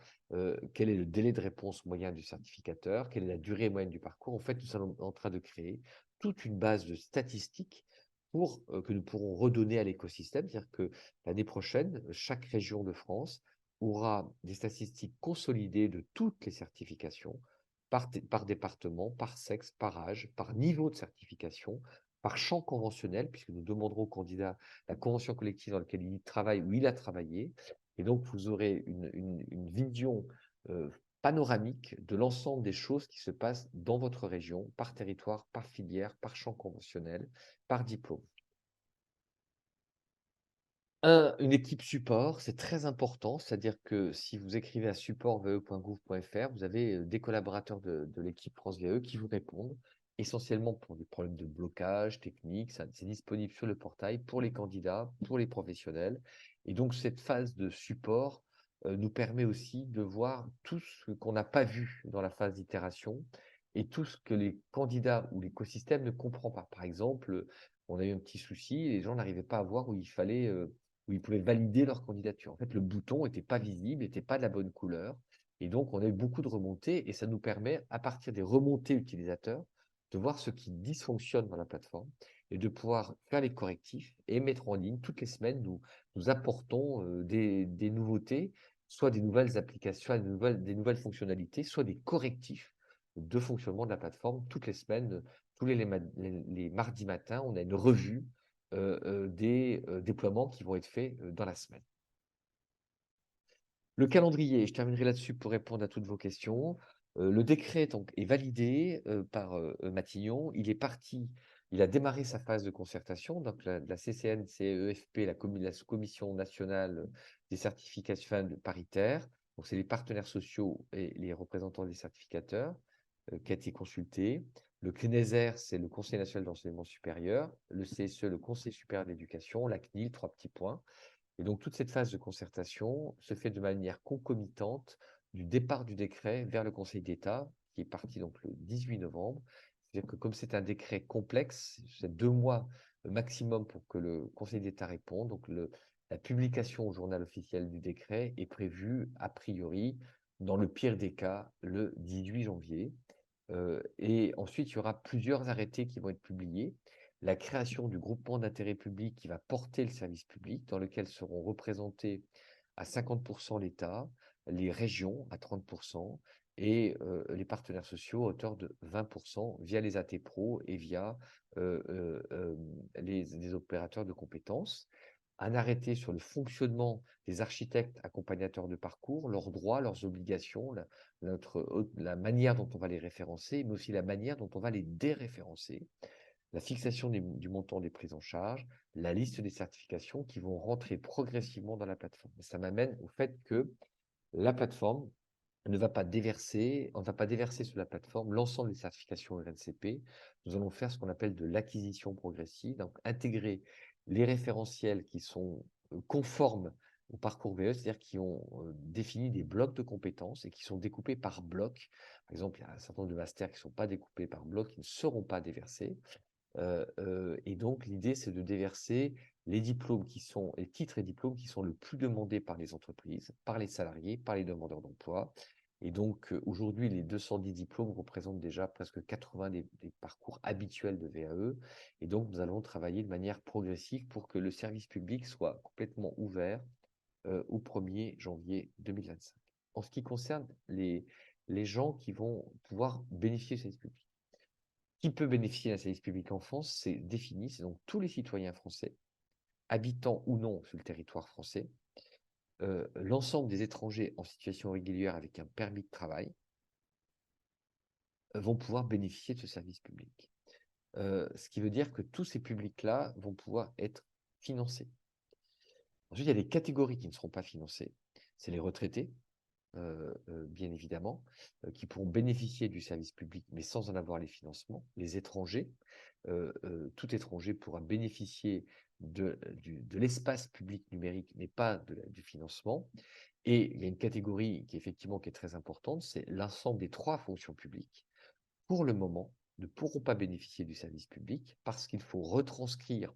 Quel est le délai de réponse moyen du certificateur? Quelle est la durée moyenne du parcours? En fait, nous sommes en train de créer toute une base de statistiques que nous pourrons redonner à l'écosystème. C'est-à-dire que l'année prochaine, chaque région de France aura des statistiques consolidées de toutes les certifications par département, par sexe, par âge, par niveau de certification, par champ conventionnel, puisque nous demanderons au candidat la convention collective dans laquelle il travaille ou il a travaillé. Et donc, vous aurez une vision panoramique de l'ensemble des choses qui se passent dans votre région, par territoire, par filière, par champ conventionnel, par diplôme. Une équipe support, c'est très important, c'est-à-dire que si vous écrivez à support.ve.gouv.fr, vous avez des collaborateurs de l'équipe France VE qui vous répondent, essentiellement pour des problèmes de blocage technique. C'est disponible sur le portail pour les candidats, pour les professionnels. Et donc, cette phase de support nous permet aussi de voir tout ce qu'on n'a pas vu dans la phase d'itération et tout ce que les candidats ou l'écosystème ne comprend pas. Par exemple, on a eu un petit souci, les gens n'arrivaient pas à voir où ils pouvaient valider leur candidature. En fait, le bouton n'était pas visible, n'était pas de la bonne couleur. Et donc, on a eu beaucoup de remontées et ça nous permet, à partir des remontées utilisateurs, de voir ce qui dysfonctionne dans la plateforme et de pouvoir faire les correctifs et mettre en ligne. Toutes les semaines, nous apportons des nouveautés, soit des nouvelles applications, des nouvelles fonctionnalités, soit des correctifs de fonctionnement de la plateforme. Toutes les semaines, tous les mardis matins, on a une revue des déploiements qui vont être faits dans la semaine. Le calendrier, je terminerai là-dessus pour répondre à toutes vos questions. Le décret donc, est validé par Matignon. Il est parti, il a démarré sa phase de concertation. Donc la CCN-CEFP, la Commission nationale des certifications paritaires, donc c'est les partenaires sociaux et les représentants des certificateurs qui a été consulté. Le CNESER, c'est le Conseil national d'enseignement supérieur. Le CSE, le Conseil supérieur d'éducation. La CNIL, 3 petits points. Et donc, toute cette phase de concertation se fait de manière concomitante du départ du décret vers le Conseil d'État, qui est parti donc le 18 novembre. C'est-à-dire que comme c'est un décret complexe, c'est 2 mois maximum pour que le Conseil d'État réponde. Donc, la publication au journal officiel du décret est prévue, a priori, dans le pire des cas, le 18 janvier. Et ensuite, il y aura plusieurs arrêtés qui vont être publiés. La création du groupement d'intérêt public qui va porter le service public, dans lequel seront représentés à 50% l'État, les régions à 30%, et les partenaires sociaux à hauteur de 20% via les AT Pro et via les opérateurs de compétences. Un arrêté sur le fonctionnement des architectes accompagnateurs de parcours, leurs droits, leurs obligations, la manière dont on va les référencer, mais aussi la manière dont on va les déréférencer, la fixation du montant des prises en charge, la liste des certifications qui vont rentrer progressivement dans la plateforme. Et ça m'amène au fait que la plateforme ne va pas déverser, on ne va pas déverser sur la plateforme l'ensemble des certifications RNCP. Nous allons faire ce qu'on appelle de l'acquisition progressive, donc intégrer les référentiels qui sont conformes au parcours VE, c'est-à-dire qui ont défini des blocs de compétences et qui sont découpés par bloc. Par exemple, il y a un certain nombre de masters qui ne sont pas découpés par bloc, qui ne seront pas déversés. Et donc, l'idée, c'est de déverser les diplômes les titres et diplômes qui sont le plus demandés par les entreprises, par les salariés, par les demandeurs d'emploi. Et donc, aujourd'hui, les 210 diplômes représentent déjà presque 80 des parcours habituels de VAE. Et donc, nous allons travailler de manière progressive pour que le service public soit complètement ouvert au 1er janvier 2025. En ce qui concerne les gens qui vont pouvoir bénéficier du service public. Qui peut bénéficier d'un service public en France, c'est défini, c'est donc tous les citoyens français, habitants ou non sur le territoire français, l'ensemble des étrangers en situation régulière avec un permis de travail vont pouvoir bénéficier de ce service public. Ce qui veut dire que tous ces publics-là vont pouvoir être financés. Ensuite, il y a des catégories qui ne seront pas financées. C'est les retraités, bien évidemment, qui pourront bénéficier du service public, mais sans en avoir les financements. Les étrangers, tout étranger pourra bénéficier de l'espace public numérique, mais pas du financement. Et il y a une catégorie qui effectivement qui est très importante, c'est l'ensemble des 3 fonctions publiques. Pour le moment, ne pourront pas bénéficier du service public parce qu'il faut retranscrire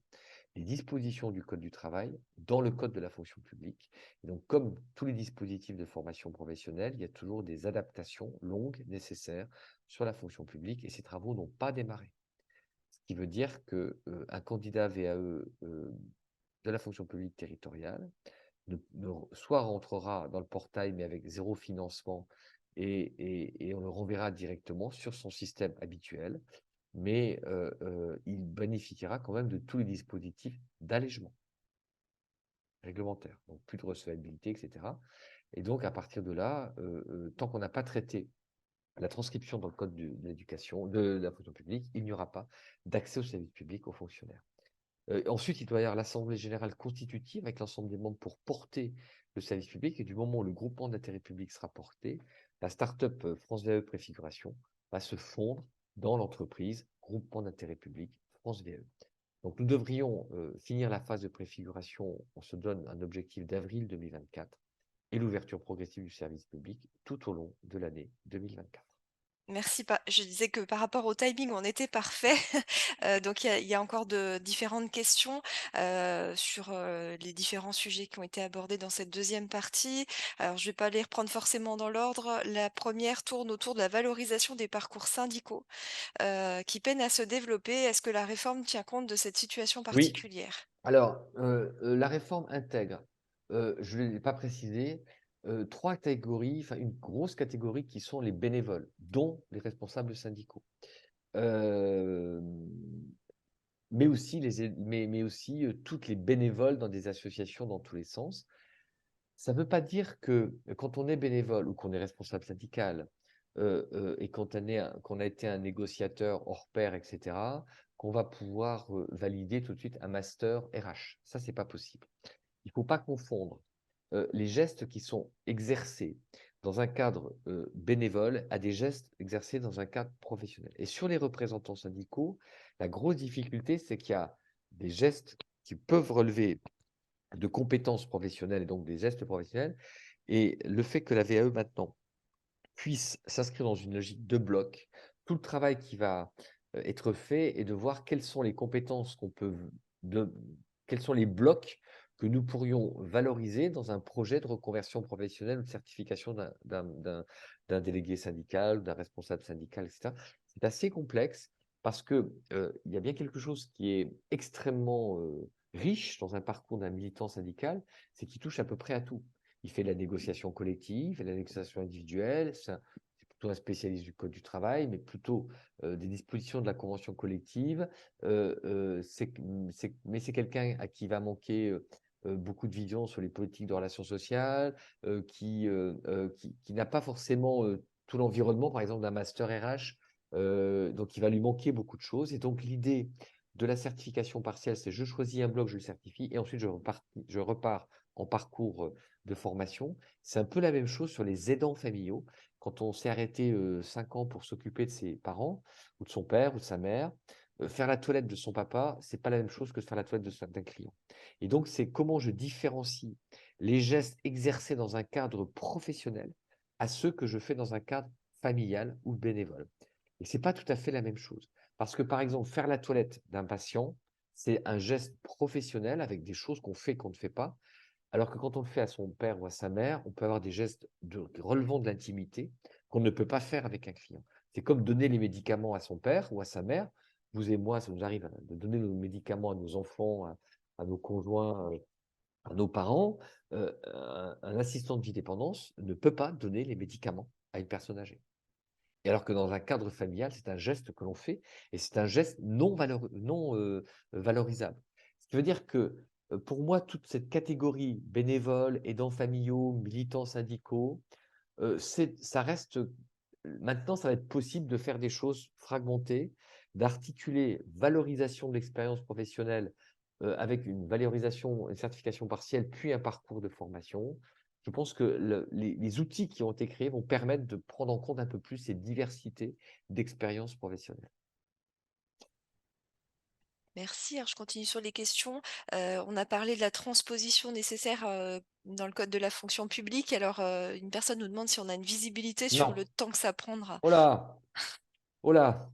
les dispositions du Code du travail dans le Code de la fonction publique. Et donc, comme tous les dispositifs de formation professionnelle, il y a toujours des adaptations longues nécessaires sur la fonction publique et ces travaux n'ont pas démarré. Ce qui veut dire qu'un candidat VAE de la fonction publique territoriale soit rentrera dans le portail mais avec 0 financement et on le renverra directement sur son système habituel, mais il bénéficiera quand même de tous les dispositifs d'allègement réglementaire, donc plus de recevabilité, etc. Et donc, à partir de là, tant qu'on n'a pas traité la transcription dans le code de l'éducation, de la fonction publique, il n'y aura pas d'accès au service public aux fonctionnaires. Ensuite, il doit y avoir l'assemblée générale constitutive avec l'ensemble des membres pour porter le service public. Et du moment où le groupement d'intérêt public sera porté, la start-up France VAE Préfiguration va se fondre dans l'entreprise groupement d'intérêt public France VAE. Donc, nous devrions finir la phase de préfiguration. On se donne un objectif d'avril 2024 et l'ouverture progressive du service public tout au long de l'année 2024. Merci. Je disais que par rapport au timing, on était parfait. Donc il y a encore de différentes questions, sur, les différents sujets qui ont été abordés dans cette deuxième partie. Alors je ne vais pas les reprendre forcément dans l'ordre. La première tourne autour de la valorisation des parcours syndicaux, qui peinent à se développer. Est-ce que la réforme tient compte de cette situation Oui, particulière? alors, la réforme intègre, je ne l'ai pas précisé, 3 catégories, enfin une grosse catégorie qui sont les bénévoles, dont les responsables syndicaux. Mais aussi toutes les bénévoles dans des associations dans tous les sens. Ça ne veut pas dire que quand on est bénévole ou qu'on est responsable syndical, et qu'on a été un négociateur hors pair, et cetera, qu'on va pouvoir, valider tout de suite un master RH. Ça, c'est pas possible. Il ne faut pas confondre, les gestes qui sont exercés dans un cadre, bénévole à des gestes exercés dans un cadre professionnel. Et sur les représentants syndicaux, la grosse difficulté, c'est qu'il y a des gestes qui peuvent relever de compétences professionnelles et donc des gestes professionnels. Et le fait que la VAE maintenant puisse s'inscrire dans une logique de bloc, tout le travail qui va être fait est de voir quelles sont les compétences quels sont les blocs que nous pourrions valoriser dans un projet de reconversion professionnelle ou de certification d'un délégué syndical, d'un responsable syndical, etc. C'est assez complexe parce qu'il y a bien quelque chose qui est extrêmement riche dans un parcours d'un militant syndical, c'est qu'il touche à peu près à tout. Il fait de la négociation collective, de la négociation individuelle, c'est plutôt un spécialiste du code du travail, mais plutôt des dispositions de la convention collective. Mais c'est quelqu'un à qui va manquer beaucoup de vision sur les politiques de relations sociales, qui n'a pas forcément tout l'environnement, par exemple, d'un master RH. Donc, il va lui manquer beaucoup de choses. Et donc, l'idée de la certification partielle, c'est je choisis un bloc, je le certifie, et ensuite je repars en parcours de formation. C'est un peu la même chose sur les aidants familiaux. Quand on s'est arrêté 5 ans pour s'occuper de ses parents, ou de son père, ou de sa mère, faire la toilette de son papa, c'est pas la même chose que de faire la toilette d'un client. Et donc, c'est comment je différencie les gestes exercés dans un cadre professionnel à ceux que je fais dans un cadre familial ou bénévole. Et c'est pas tout à fait la même chose. Parce que, par exemple, faire la toilette d'un patient, c'est un geste professionnel avec des choses qu'on fait qu'on ne fait pas. Alors que quand on le fait à son père ou à sa mère, on peut avoir des gestes relevant de l'intimité qu'on ne peut pas faire avec un client. C'est comme donner les médicaments à son père ou à sa mère. Vous et moi, ça nous arrive de donner nos médicaments à nos enfants, à nos conjoints, à nos parents. Un assistant de vie dépendance ne peut pas donner les médicaments à une personne âgée. Et alors que dans un cadre familial, c'est un geste que l'on fait et c'est un geste non valorisable. Ce qui veut dire que pour moi, toute cette catégorie bénévoles, aidants familiaux, militants syndicaux, ça reste. Maintenant, ça va être possible de faire des choses fragmentées, d'articuler valorisation de l'expérience professionnelle avec une valorisation, une certification partielle, puis un parcours de formation. Je pense que les outils qui ont été créés vont permettre de prendre en compte un peu plus ces diversités d'expériences professionnelles. Merci. Alors, je continue sur les questions. On a parlé de la transposition nécessaire dans le code de la fonction publique. Alors, une personne nous demande si on a une visibilité sur le Non. temps que ça prendra. Oh là, oh là.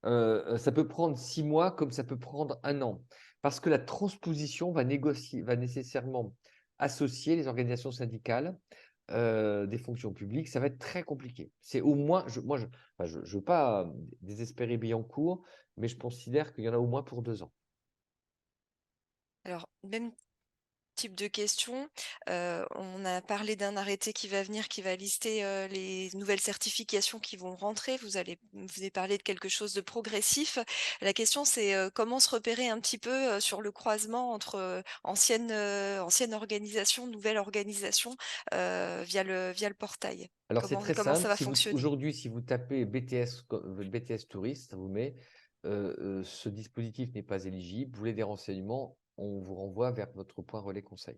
Ça peut prendre 6 mois comme ça peut prendre 1 an. Parce que la transposition va nécessairement associer les organisations syndicales des fonctions publiques. Ça va être très compliqué. C'est au moins, je veux pas désespérer Billancourt, mais je considère qu'il y en a au moins pour 2 ans. Alors, même type de question, on a parlé d'un arrêté qui va venir, qui va lister les nouvelles certifications qui vont rentrer. Vous avez parlé de quelque chose de progressif. La question, c'est comment se repérer un petit peu sur le croisement entre ancienne organisation, nouvelle organisation via le portail. Alors c'est Comment, très comment ça simple. va fonctionner? Aujourd'hui, si vous tapez BTS touriste, ça vous met ce dispositif n'est pas éligible. Vous voulez des renseignements, on vous renvoie vers votre point relais conseil.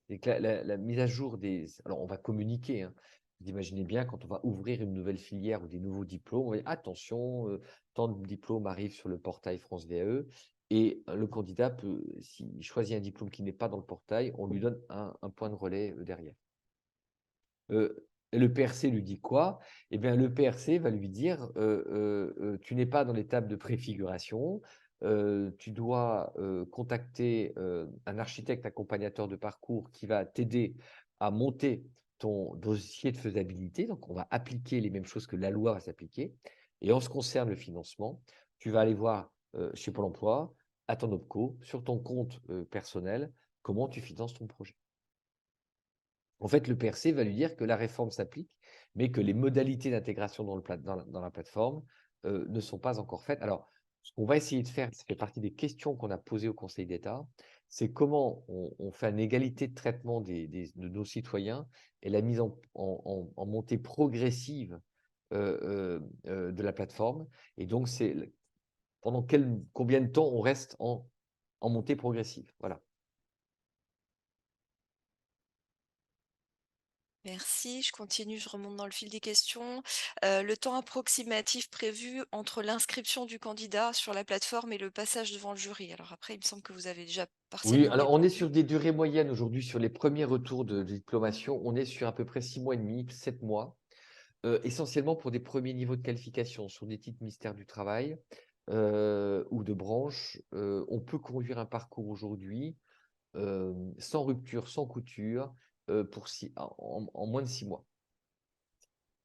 Et que la mise à jour des. Alors, on va communiquer. Hein. Vous imaginez bien, quand on va ouvrir une nouvelle filière ou des nouveaux diplômes, on va dire attention, tant de diplômes arrivent sur le portail France VAE. Et le candidat peut, s'il choisit un diplôme qui n'est pas dans le portail, on lui donne un point de relais derrière. Le PRC lui dit quoi? Eh bien, le PRC va lui dire tu n'es pas dans l'étape de préfiguration, tu dois contacter un architecte accompagnateur de parcours qui va t'aider à monter ton dossier de faisabilité. Donc, on va appliquer les mêmes choses que la loi va s'appliquer. Et en ce qui concerne le financement, tu vas aller voir chez Pôle emploi, à ton OPCO, sur ton compte personnel, comment tu finances ton projet. En fait, le PRC va lui dire que la réforme s'applique, mais que les modalités d'intégration dans la plateforme ne sont pas encore faites. Alors, ce qu'on va essayer de faire, ça fait partie des questions qu'on a posées au Conseil d'État, c'est comment on fait une égalité de traitement de nos citoyens et la mise en montée progressive de la plateforme. Et donc, c'est pendant combien de temps on reste en montée progressive. Voilà. Merci, je continue, je remonte dans le fil des questions. Le temps approximatif prévu entre l'inscription du candidat sur la plateforme et le passage devant le jury. Alors après, il me semble que vous avez déjà Oui, partiellement alors on est répondu. sur des durées moyennes aujourd'hui sur les premiers retours de diplomation. On est sur à peu près 6 mois et demi, 7 mois, essentiellement pour des premiers niveaux de qualification sur des titres ministère du Travail ou de branche. On peut conduire un parcours aujourd'hui sans rupture, sans couture, en moins de 6 mois.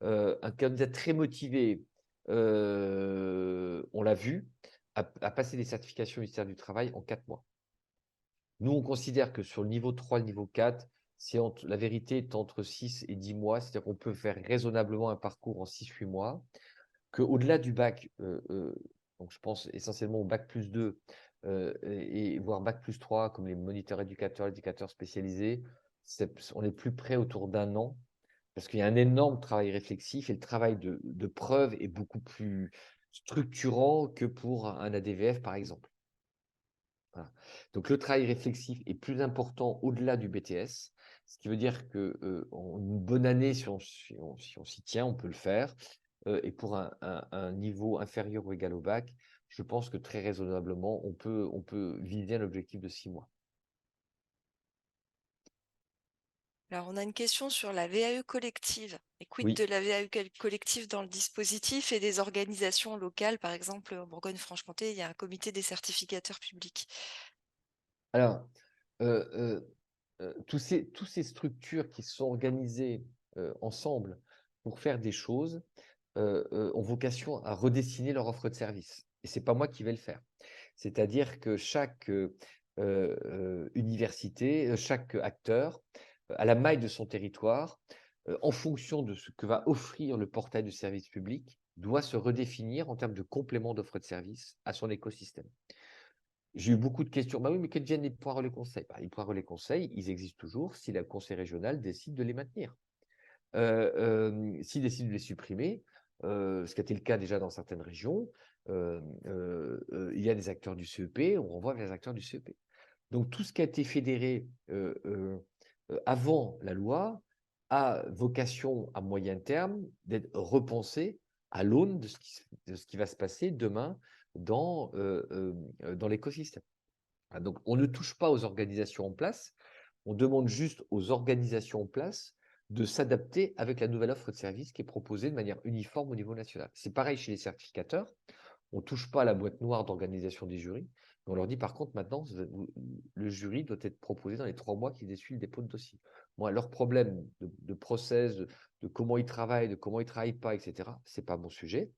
Un candidat très motivé, on l'a vu, a passé des certifications ministère du Travail en 4 mois. Nous, on considère que sur le niveau 3, le niveau 4, La vérité est entre 6 et 10 mois, c'est-à-dire qu'on peut faire raisonnablement un parcours en 6-8 mois, qu'au-delà du bac, donc je pense essentiellement au bac+2 et voire bac+3, comme les moniteurs éducateurs, éducateurs spécialisés, on est plus près autour d'1 an, parce qu'il y a un énorme travail réflexif et le travail de preuve est beaucoup plus structurant que pour un ADVF, par exemple. Voilà. Donc le travail réflexif est plus important au-delà du BTS, ce qui veut dire que en une bonne année, si on s'y tient, on peut le faire. Et pour un niveau inférieur ou égal au bac, je pense que très raisonnablement, on peut viser un objectif de 6 mois. Alors, on a une question sur la VAE collective. Et quid de Oui. la VAE collective dans le dispositif et des organisations locales? Par exemple, en Bourgogne-Franche-Comté, il y a un comité des certificateurs publics. Alors, tous ces structures qui sont organisées ensemble pour faire des choses ont vocation à redessiner leur offre de service. Et c'est pas moi qui vais le faire. C'est-à-dire que chaque université, chaque acteur, à la maille de son territoire, en fonction de ce que va offrir le portail du service public, doit se redéfinir en termes de complément d'offre de service à son écosystème. J'ai eu beaucoup de questions. Bah oui, mais que deviennent les points relais conseils? Bah, les points relais conseils, ils existent toujours si le conseil régional décide de les maintenir. S'il décide de les supprimer, ce qui a été le cas déjà dans certaines régions, il y a des acteurs du CEP, on renvoie vers les acteurs du CEP. Donc tout ce qui a été fédéré avant la loi a vocation à moyen terme d'être repensé à l'aune de ce qui va se passer demain dans l'écosystème. Ah, donc on ne touche pas aux organisations en place, on demande juste aux organisations en place de s'adapter avec la nouvelle offre de service qui est proposée de manière uniforme au niveau national. C'est pareil chez les certificateurs, on ne touche pas à la boîte noire d'organisation des jurys, mais on leur dit par contre maintenant, le jury doit être proposé dans les 3 mois qui suivent le dépôt de dossier. Moi, leur problème de process, de comment ils travaillent, de comment ils ne travaillent pas, etc., ce n'est pas mon sujet.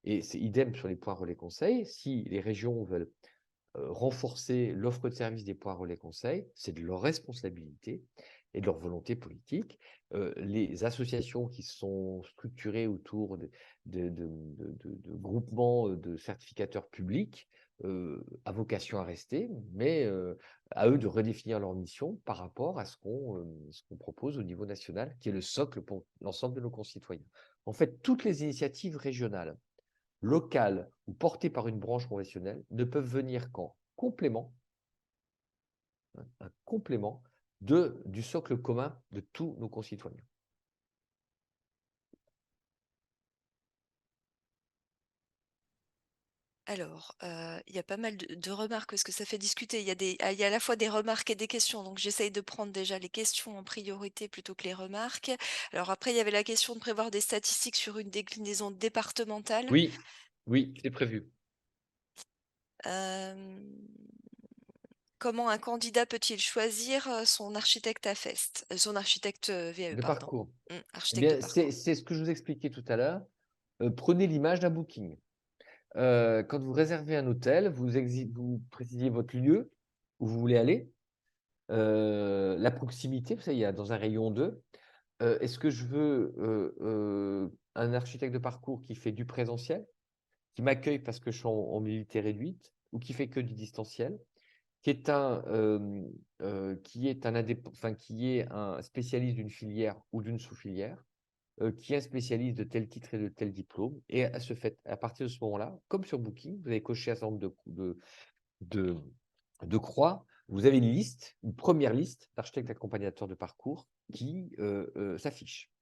Et c'est idem sur les points relais conseils. Si les régions veulent renforcer l'offre de service des points relais conseils, c'est de leur responsabilité et de leur volonté politique. Les associations qui sont structurées autour de groupements de certificateurs publics a vocation à rester, mais à eux de redéfinir leur mission par rapport à ce qu'on propose au niveau national, qui est le socle pour l'ensemble de nos concitoyens. En fait, toutes les initiatives régionales locales ou portées par une branche conventionnelle ne peuvent venir qu'en complément, un complément du socle commun de tous nos concitoyens. Alors, il y a pas mal de remarques parce que ça fait discuter. Il y a à la fois des remarques et des questions. Donc, j'essaye de prendre déjà les questions en priorité plutôt que les remarques. Alors après, il y avait la question de prévoir des statistiques sur une déclinaison départementale. Oui, oui, c'est prévu. Comment un candidat peut-il choisir son architecte AFEST, son architecte VAE, De pardon. parcours. Eh Architecte de bien, parcours. c'est ce que je vous expliquais tout à l'heure. Prenez l'image d'un booking. Quand vous réservez un hôtel, vous précisez votre lieu où vous voulez aller, la proximité, vous savez, il y a dans un rayon 2. Est-ce que je veux un architecte de parcours qui fait du présentiel, qui m'accueille parce que je suis en mobilité réduite, ou qui fait que du distanciel, qui est un spécialiste d'une filière ou d'une sous-filière, qui est un spécialiste de tel titre et de tel diplôme. Et à partir de ce moment-là, comme sur Booking, vous avez coché un certain nombre de, de croix. Vous avez une liste, une première liste d'architectes accompagnateurs de parcours qui s'affiche.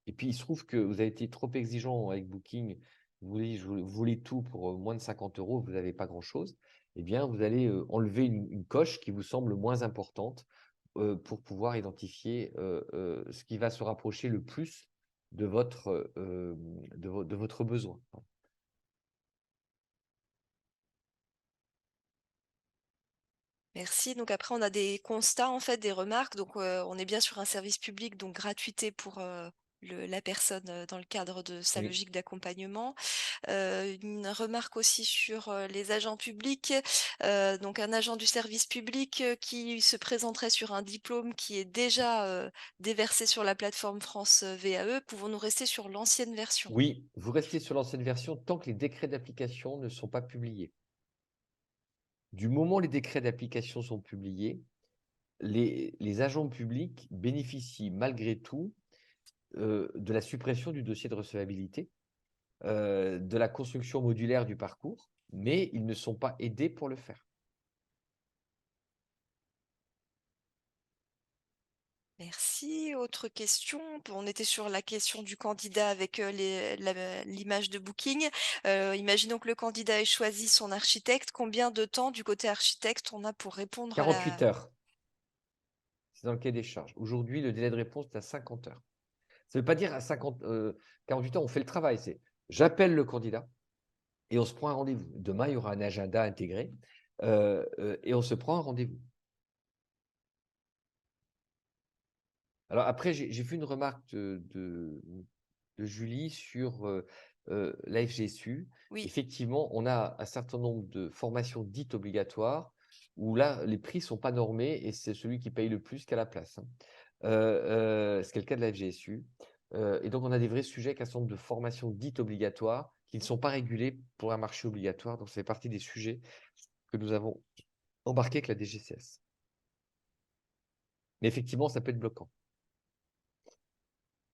Et puis, il se trouve que vous avez été trop exigeant avec Booking. Vous voulez tout pour moins de 50 euros, vous n'avez pas grand-chose. Eh bien, vous allez enlever une coche qui vous semble moins importante pour pouvoir identifier ce qui va se rapprocher le plus de votre besoin. Merci. Donc après, on a des constats, en fait, des remarques. Donc, on est bien sur un service public, donc gratuité pour la personne dans le cadre de sa Oui. logique d'accompagnement. Une remarque aussi sur les agents publics. Donc un agent du service public qui se présenterait sur un diplôme qui est déjà déversé sur la plateforme France VAE. Pouvons-nous rester sur l'ancienne version? Oui, vous restez sur l'ancienne version tant que les décrets d'application ne sont pas publiés. Du moment où les décrets d'application sont publiés, les agents publics bénéficient malgré tout de la suppression du dossier de recevabilité, de la construction modulaire du parcours, mais ils ne sont pas aidés pour le faire. Merci. Autre question. On était sur la question du candidat avec l'image de Booking. Imaginons que le candidat ait choisi son architecte. Combien de temps du côté architecte on a pour répondre à 48 la... heures, c'est dans le cahier des charges. Aujourd'hui, le délai de réponse est à 50 heures. Ça ne veut pas dire à 48 heures, on fait le travail. C'est j'appelle le candidat et on se prend un rendez-vous. Demain, il y aura un agenda intégré et on se prend un rendez-vous. Alors après, j'ai vu une remarque de Julie sur la FGSU. Oui, Effectivement, on a un certain nombre de formations dites obligatoires où là, les prix ne sont pas normés et c'est celui qui paye le plus qu'à la place, hein. Ce qui est le cas de la FGSU. Et donc, on a des vrais sujets avec un certain nombre de formations dites obligatoires qui ne sont pas régulées pour un marché obligatoire. Donc, ça fait partie des sujets que nous avons embarqués avec la DGCS. Mais effectivement, ça peut être bloquant.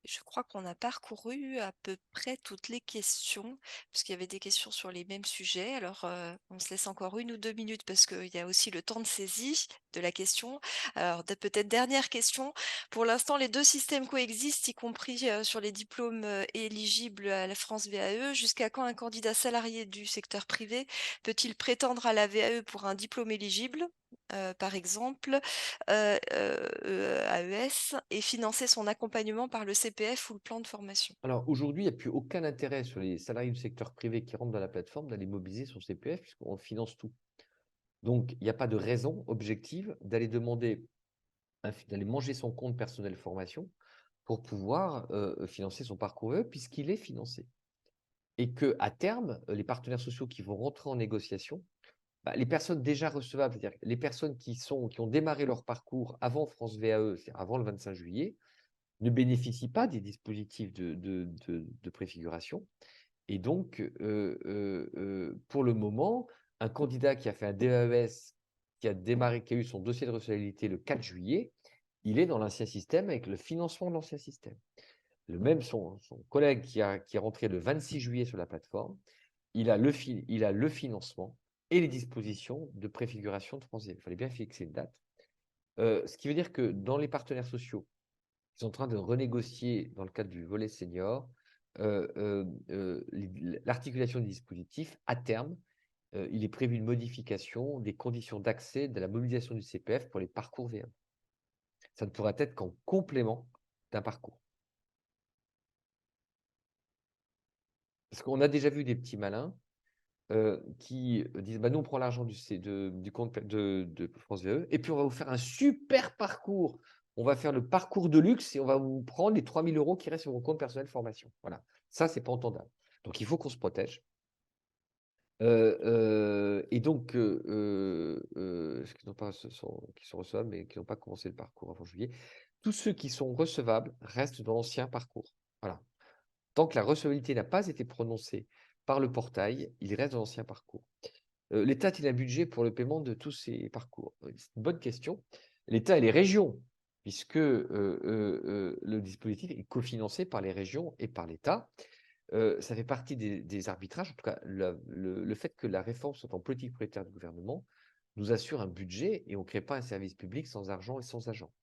je crois qu'on a parcouru à peu près toutes les questions, parce qu'il y avait des questions sur les mêmes sujets. Alors, on se laisse encore 1 ou 2 minutes parce qu'il y a aussi le temps de saisie de la question. Alors, peut-être dernière question. Pour l'instant, les 2 systèmes coexistent, y compris sur les diplômes éligibles à la France VAE. Jusqu'à quand un candidat salarié du secteur privé peut-il prétendre à la VAE pour un diplôme éligible, par exemple, AES, et financer son accompagnement par le CPF ou le plan de formation? Alors aujourd'hui, il n'y a plus aucun intérêt sur les salariés du secteur privé qui rentrent dans la plateforme d'aller mobiliser son CPF puisqu'on finance tout. Donc, il n'y a pas de raison objective d'aller demander, d'aller manger son compte personnel formation pour pouvoir financer son parcours puisqu'il est financé. Et qu'à terme, les partenaires sociaux qui vont rentrer en négociation, les personnes déjà recevables, c'est-à-dire les personnes qui ont démarré leur parcours avant France VAE, c'est-à-dire avant le 25 juillet, ne bénéficient pas des dispositifs de préfiguration. Et donc, pour le moment, un candidat qui a fait un DES, qui a démarré, qui a eu son dossier de recevabilité le 4 juillet, il est dans l'ancien système avec le financement de l'ancien système. Son collègue qui est rentré le 26 juillet sur la plateforme, il a le financement et les dispositions de préfiguration de France. Il fallait bien fixer une date. Ce qui veut dire que dans les partenaires sociaux, ils sont en train de renégocier dans le cadre du volet senior l'articulation des dispositifs. À terme, il est prévu une modification des conditions d'accès de la mobilisation du CPF pour les parcours VA. Ça ne pourra être qu'en complément d'un parcours. Parce qu'on a déjà vu des petits malins qui disent bah, nous, on prend l'argent du compte de France VE et puis on va vous faire un super parcours. On va faire le parcours de luxe et on va vous prendre les 3 000 € qui restent sur vos comptes personnels de formation. Voilà. Ça, c'est pas entendable. Donc, il faut qu'on se protège. Et donc, qui sont recevables, mais qui n'ont pas commencé le parcours avant juillet, tous ceux qui sont recevables restent dans l'ancien parcours. Voilà. Tant que la recevabilité n'a pas été prononcée par le portail, il reste dans l'ancien parcours. L'État a-t-il un budget pour le paiement de tous ces parcours? C'est une bonne question. L'État et les régions, puisque le dispositif est cofinancé par les régions et par l'État. Ça fait partie des arbitrages. En tout cas, le fait que la réforme soit en politique prioritaire du gouvernement nous assure un budget et on ne crée pas un service public sans argent et sans agents.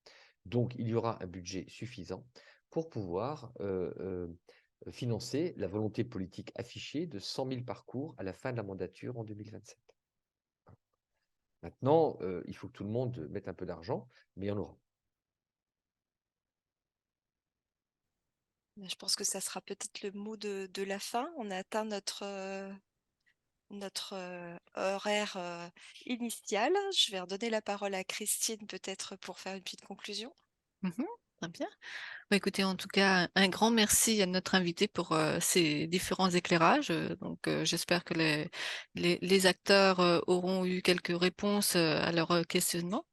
Donc, il y aura un budget suffisant pour pouvoir financer la volonté politique affichée de 100 000 parcours à la fin de la mandature en 2027. Maintenant, il faut que tout le monde mette un peu d'argent, mais il y en aura. Je pense que ça sera peut-être le mot de la fin. On a atteint notre horaire initial. Je vais redonner la parole à Christine peut-être pour faire une petite conclusion. Mhm. Très bien. Bah, écoutez, en tout cas, un grand merci à notre invité pour ces différents éclairages. J'espère que les acteurs auront eu quelques réponses à leurs questionnements.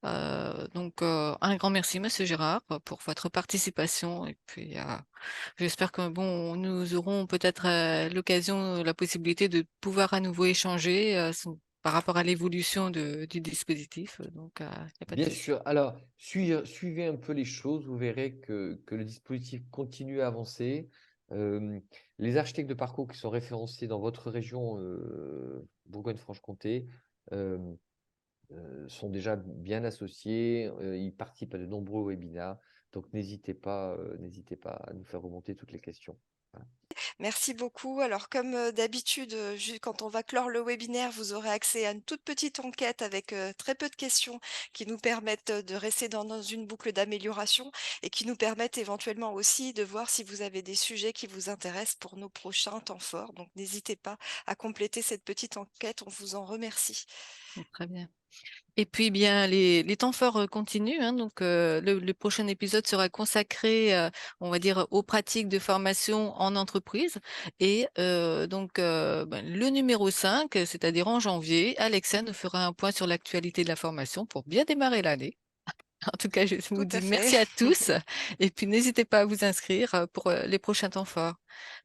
Un grand merci, Monsieur Gérard, pour votre participation. Et puis, j'espère que bon, nous aurons peut-être l'occasion, la possibilité de pouvoir à nouveau échanger par rapport à l'évolution du dispositif. Il n'y a pas de Bien souci. sûr. Alors, suivez un peu les choses, vous verrez que le dispositif continue à avancer. Hem, les architectes de parcours qui sont référencés dans votre région, Bourgogne-Franche-Comté, hem, sont déjà bien associés, ils participent à de nombreux webinars, donc n'hésitez pas à nous faire remonter toutes les questions. Voilà. Merci beaucoup. Alors, comme d'habitude, quand on va clore le webinaire, vous aurez accès à une toute petite enquête avec très peu de questions qui nous permettent de rester dans une boucle d'amélioration et qui nous permettent éventuellement aussi de voir si vous avez des sujets qui vous intéressent pour nos prochains temps forts. Donc, n'hésitez pas à compléter cette petite enquête. On vous en remercie. Très bien. Et puis bien, les temps forts continuent, hein, le prochain épisode sera consacré, on va dire, aux pratiques de formation en entreprise. Le numéro 5, c'est-à-dire en janvier, Alexa nous fera un point sur l'actualité de la formation pour bien démarrer l'année. En tout cas, je vous Tout à dis fait. merci à tous et puis n'hésitez pas à vous inscrire pour les prochains temps forts.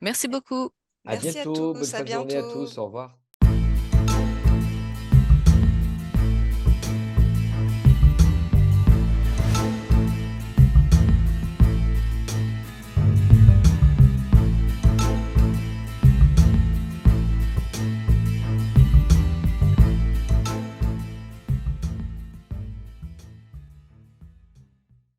Merci beaucoup. À Merci à bientôt, bonne tous. À fin de journée à bientôt. tous, au revoir.